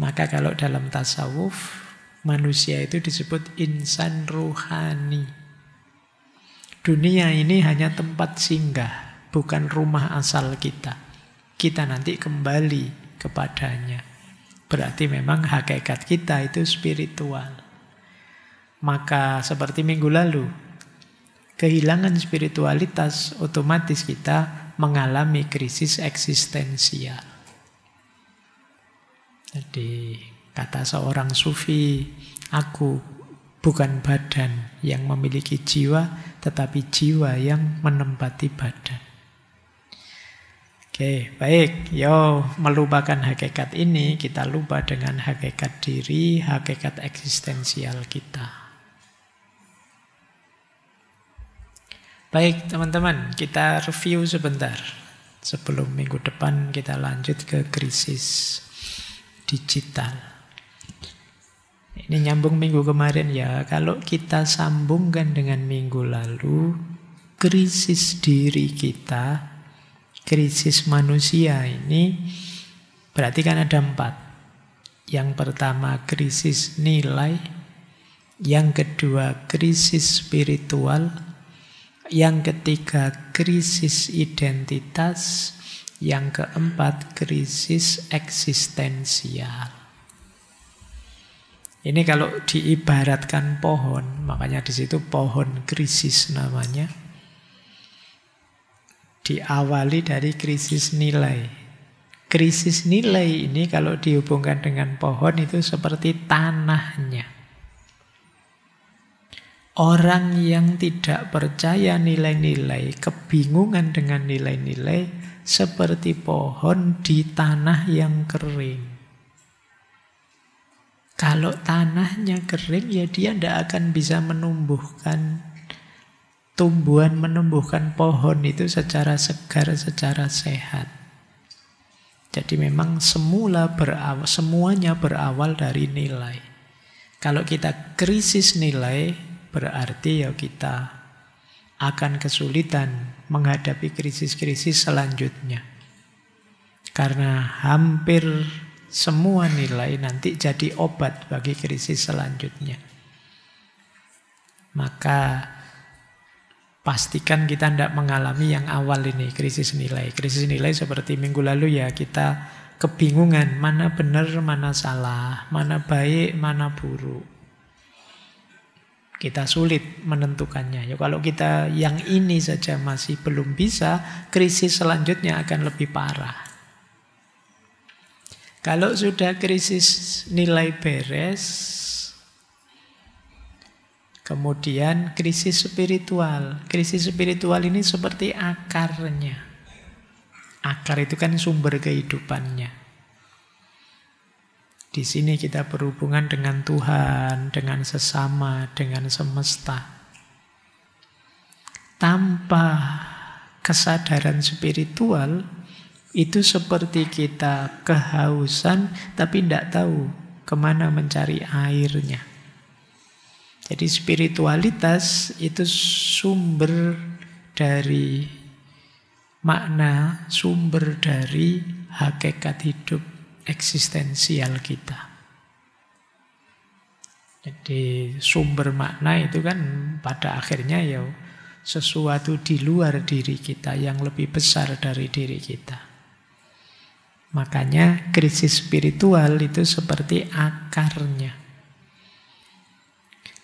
Maka kalau dalam tasawuf, manusia itu disebut insan ruhani. Dunia ini hanya tempat singgah, bukan rumah asal kita. Kita nanti kembali kepadanya. Berarti memang hakikat kita itu spiritual. Maka seperti minggu lalu, kehilangan spiritualitas otomatis kita mengalami krisis eksistensial. Jadi kata seorang sufi, aku bukan badan yang memiliki jiwa, tetapi jiwa yang menempati badan. Oke, baik. Yo, melupakan hakikat ini, kita lupa dengan hakikat diri, hakikat eksistensial kita. Baik, teman-teman, kita review sebentar. Sebelum minggu depan kita lanjut ke krisis digital. Ini nyambung minggu kemarin ya. Kalau kita sambungkan dengan minggu lalu, krisis diri kita, krisis manusia ini, berarti kan ada 4. Yang pertama krisis nilai, yang kedua krisis spiritual, yang ketiga krisis identitas, yang keempat krisis eksistensial. Ini kalau diibaratkan pohon, makanya di situ pohon krisis namanya. Diawali dari krisis nilai. Krisis nilai ini kalau dihubungkan dengan pohon itu seperti tanahnya. Orang yang tidak percaya nilai-nilai, kebingungan dengan nilai-nilai, seperti pohon di tanah yang kering. Kalau tanahnya kering, ya dia tidak akan bisa menumbuhkan tumbuhan, menumbuhkan pohon itu secara segar, secara sehat. Jadi memang semuanya berawal dari nilai. Kalau kita krisis nilai, berarti ya kita akan kesulitan menghadapi krisis-krisis selanjutnya. Karena hampir semua nilai nanti jadi obat bagi krisis selanjutnya. Maka pastikan kita tidak mengalami yang awal ini, krisis nilai. Krisis nilai seperti minggu lalu ya, kita kebingungan mana benar, mana salah, mana baik, mana buruk. Kita sulit menentukannya. Ya, kalau kita yang ini saja masih belum bisa, krisis selanjutnya akan lebih parah. Kalau sudah krisis nilai beres, kemudian krisis spiritual. Krisis spiritual ini seperti akarnya. Akar itu kan sumber kehidupannya. Di sini kita berhubungan dengan Tuhan, dengan sesama, dengan semesta. Tanpa kesadaran spiritual, itu seperti kita kehausan tapi tidak tahu kemana mencari airnya. Jadi spiritualitas itu sumber dari makna, sumber dari hakikat hidup eksistensial kita. Jadi sumber makna itu kan pada akhirnya ya sesuatu di luar diri kita yang lebih besar dari diri kita. Makanya krisis spiritual itu seperti akarnya.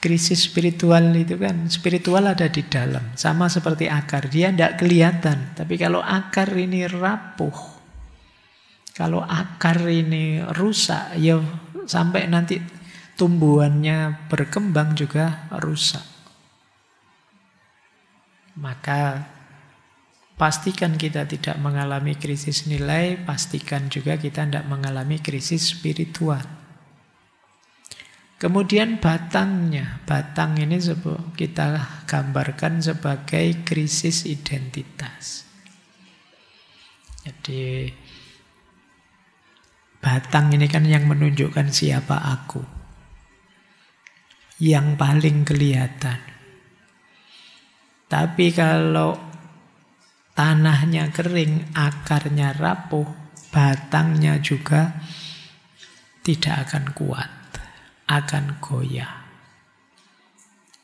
Krisis spiritual itu kan, spiritual ada di dalam. Sama seperti akar, dia tidak kelihatan. Tapi kalau akar ini rapuh, kalau akar ini rusak, ya sampai nanti tumbuhannya berkembang juga rusak. Maka pastikan kita tidak mengalami krisis nilai, pastikan juga kita tidak mengalami krisis spiritual. Kemudian batangnya, batang ini kita gambarkan sebagai krisis identitas. Jadi batang ini kan yang menunjukkan siapa aku, yang paling kelihatan. Tapi kalau tanahnya kering, akarnya rapuh, batangnya juga tidak akan kuat, akan goyah.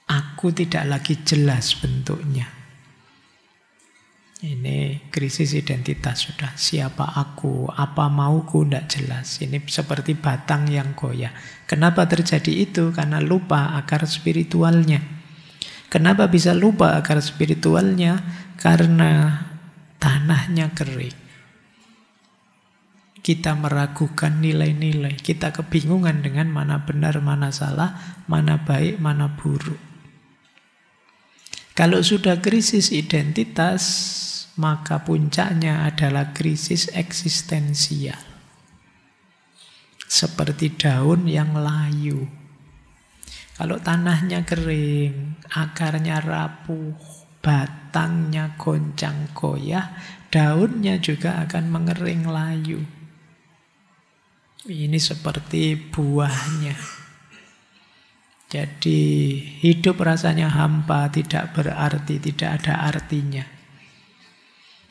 Aku tidak lagi jelas bentuknya. Ini krisis identitas sudah. Siapa aku, apa mauku, tidak jelas. Ini seperti batang yang goyah. Kenapa terjadi itu? Karena lupa akar spiritualnya. Kenapa bisa lupa akar spiritualnya? Karena tanahnya kering. Kita meragukan nilai-nilai. Kita kebingungan dengan mana benar, mana salah, mana baik, mana buruk. Kalau sudah krisis identitas, maka puncaknya adalah krisis eksistensial. Seperti daun yang layu. Kalau tanahnya kering, akarnya rapuh, batangnya goncang goyah, daunnya juga akan mengering layu. Ini seperti buahnya. Jadi hidup rasanya hampa, tidak berarti, tidak ada artinya.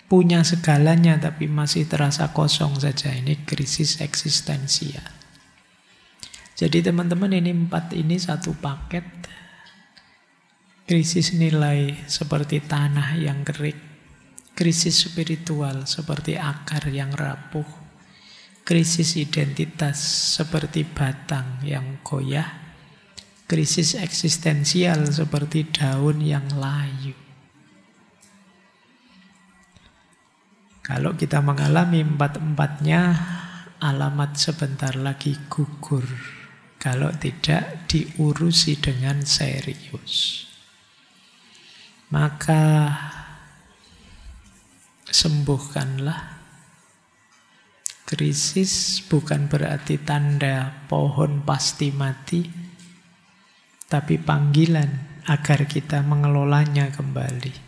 Punya segalanya tapi masih terasa kosong saja. Ini krisis eksistensial. Jadi teman-teman, ini 4 ini satu paket. Krisis nilai seperti tanah yang kering. Krisis spiritual seperti akar yang rapuh. Krisis identitas seperti batang yang goyah. Krisis eksistensial seperti daun yang layu. Kalau kita mengalami 4-4-nya, alamat sebentar lagi gugur. Kalau tidak diurusi dengan serius. Maka sembuhkanlah. Krisis bukan berarti tanda pohon pasti mati, tapi panggilan agar kita mengelolanya kembali.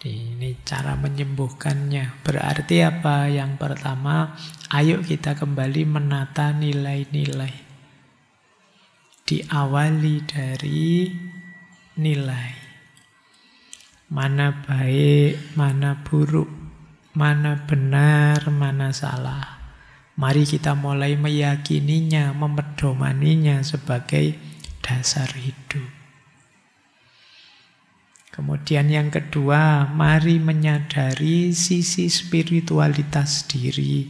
Jadi ini cara menyembuhkannya. Berarti apa? Yang pertama, ayo kita kembali menata nilai-nilai. Diawali dari nilai. Mana baik, mana buruk, mana benar, mana salah. Mari kita mulai meyakininya, memedomaninya sebagai dasar hidup. Kemudian yang kedua, mari menyadari sisi spiritualitas diri.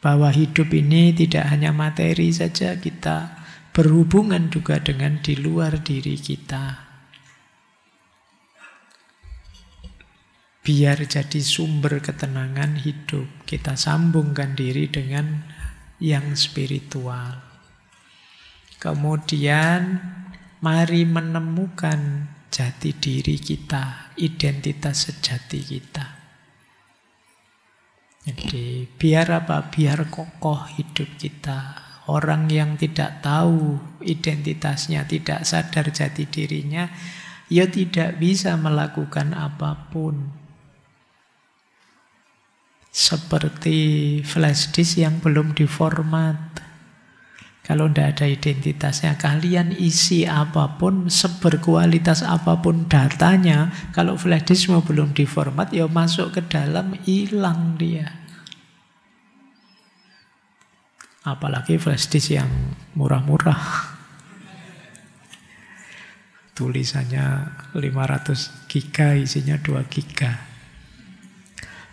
Bahwa hidup ini tidak hanya materi saja, kita berhubungan juga dengan di luar diri kita. Biar jadi sumber ketenangan hidup, kita sambungkan diri dengan yang spiritual. Kemudian mari menemukan jati diri kita, identitas sejati kita. Jadi biar apa? Biar kokoh hidup kita. Orang yang tidak tahu identitasnya, tidak sadar jati dirinya, ya tidak bisa melakukan apapun. Seperti flash disk yang belum diformat. Kalau tidak ada identitasnya, kalian isi apapun, seberkualitas apapun datanya, kalau flash diskmu belum diformat, ya masuk ke dalam, hilang dia. Apalagi flash disk yang murah-murah. Tulisannya 500 giga, isinya 2 giga.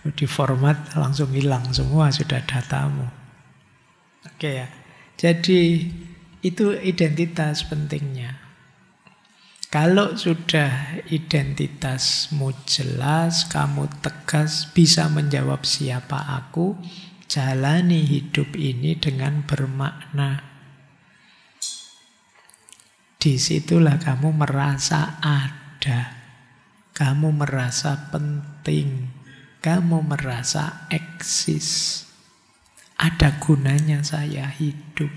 Diformat langsung hilang semua, sudah datamu. Oke ya. Jadi itu identitas pentingnya. Kalau sudah identitasmu jelas, kamu tegas, bisa menjawab siapa aku, jalani hidup ini dengan bermakna. Disitulah kamu merasa ada, kamu merasa penting, kamu merasa eksis. Ada gunanya saya hidup.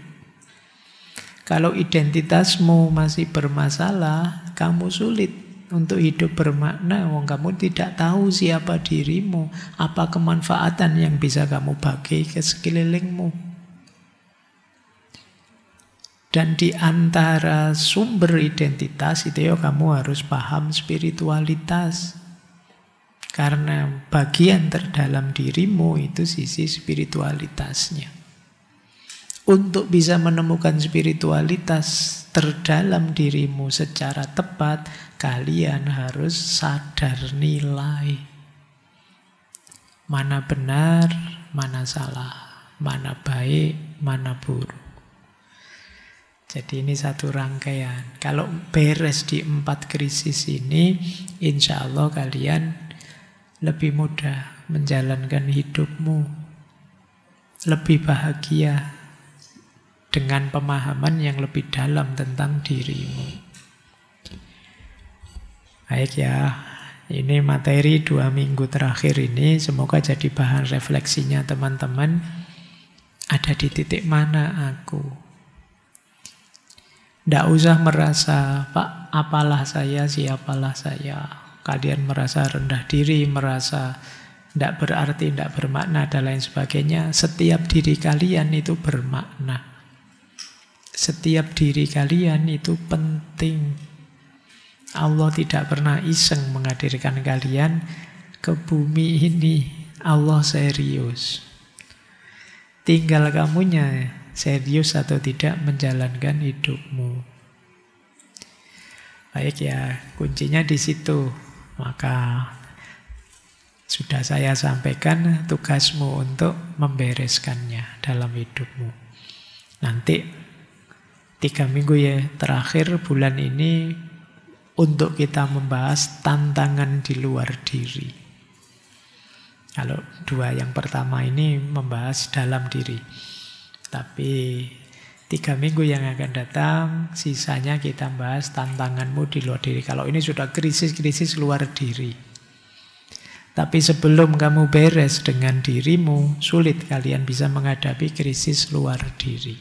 Kalau identitasmu masih bermasalah, kamu sulit untuk hidup bermakna. Wong kamu tidak tahu siapa dirimu, apa kemanfaatan yang bisa kamu bagi ke sekelilingmu. Dan di antara sumber identitas itu ya kamu harus paham spiritualitas. Karena bagian terdalam dirimu itu sisi spiritualitasnya. Untuk bisa menemukan spiritualitas terdalam dirimu secara tepat, kalian harus sadar nilai. Mana benar, mana salah, mana baik, mana buruk. Jadi ini satu rangkaian. Kalau beres di 4 krisis ini, insya Allah kalian lebih mudah menjalankan hidupmu, lebih bahagia dengan pemahaman yang lebih dalam tentang dirimu. Baik ya, ini materi 2 minggu terakhir ini, semoga jadi bahan refleksinya teman-teman. Ada di titik mana aku? Tidak usah merasa, Pak, apalah saya, siapalah saya. Kalian merasa rendah diri, merasa tidak berarti, tidak bermakna, dan lain sebagainya. Setiap diri kalian itu bermakna. Setiap diri kalian itu penting. Allah tidak pernah iseng menghadirkan kalian ke bumi ini. Allah serius. Tinggal kamunya serius atau tidak menjalankan hidupmu. Baik ya, kuncinya di situ. Maka sudah saya sampaikan tugasmu untuk membereskannya dalam hidupmu. Nanti 3 minggu ya terakhir bulan ini untuk kita membahas tantangan di luar diri. Kalau 2 yang pertama ini membahas dalam diri. Tapi 3 minggu yang akan datang, sisanya kita bahas tantanganmu di luar diri. Kalau ini sudah krisis-krisis luar diri. Tapi sebelum kamu beres dengan dirimu, sulit kalian bisa menghadapi krisis luar diri.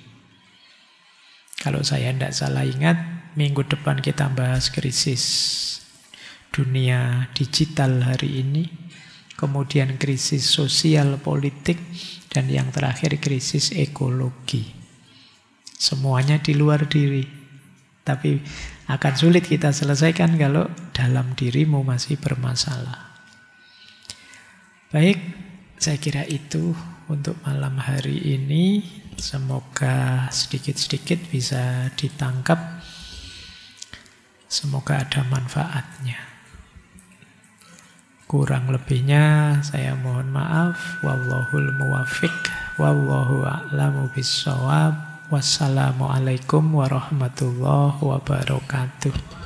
Kalau saya tidak salah ingat, minggu depan kita bahas krisis dunia digital hari ini. Kemudian krisis sosial politik. Dan yang terakhir krisis ekologi. Semuanya di luar diri. Tapi akan sulit kita selesaikan kalau dalam dirimu masih bermasalah. Baik, saya kira itu untuk malam hari ini. Semoga sedikit-sedikit bisa ditangkap. Semoga ada manfaatnya. Kurang lebihnya saya mohon maaf. Wallahul muwaffiq. Wallahu a'lamu bissawab. Wassalamualaikum warahmatullahi wabarakatuh.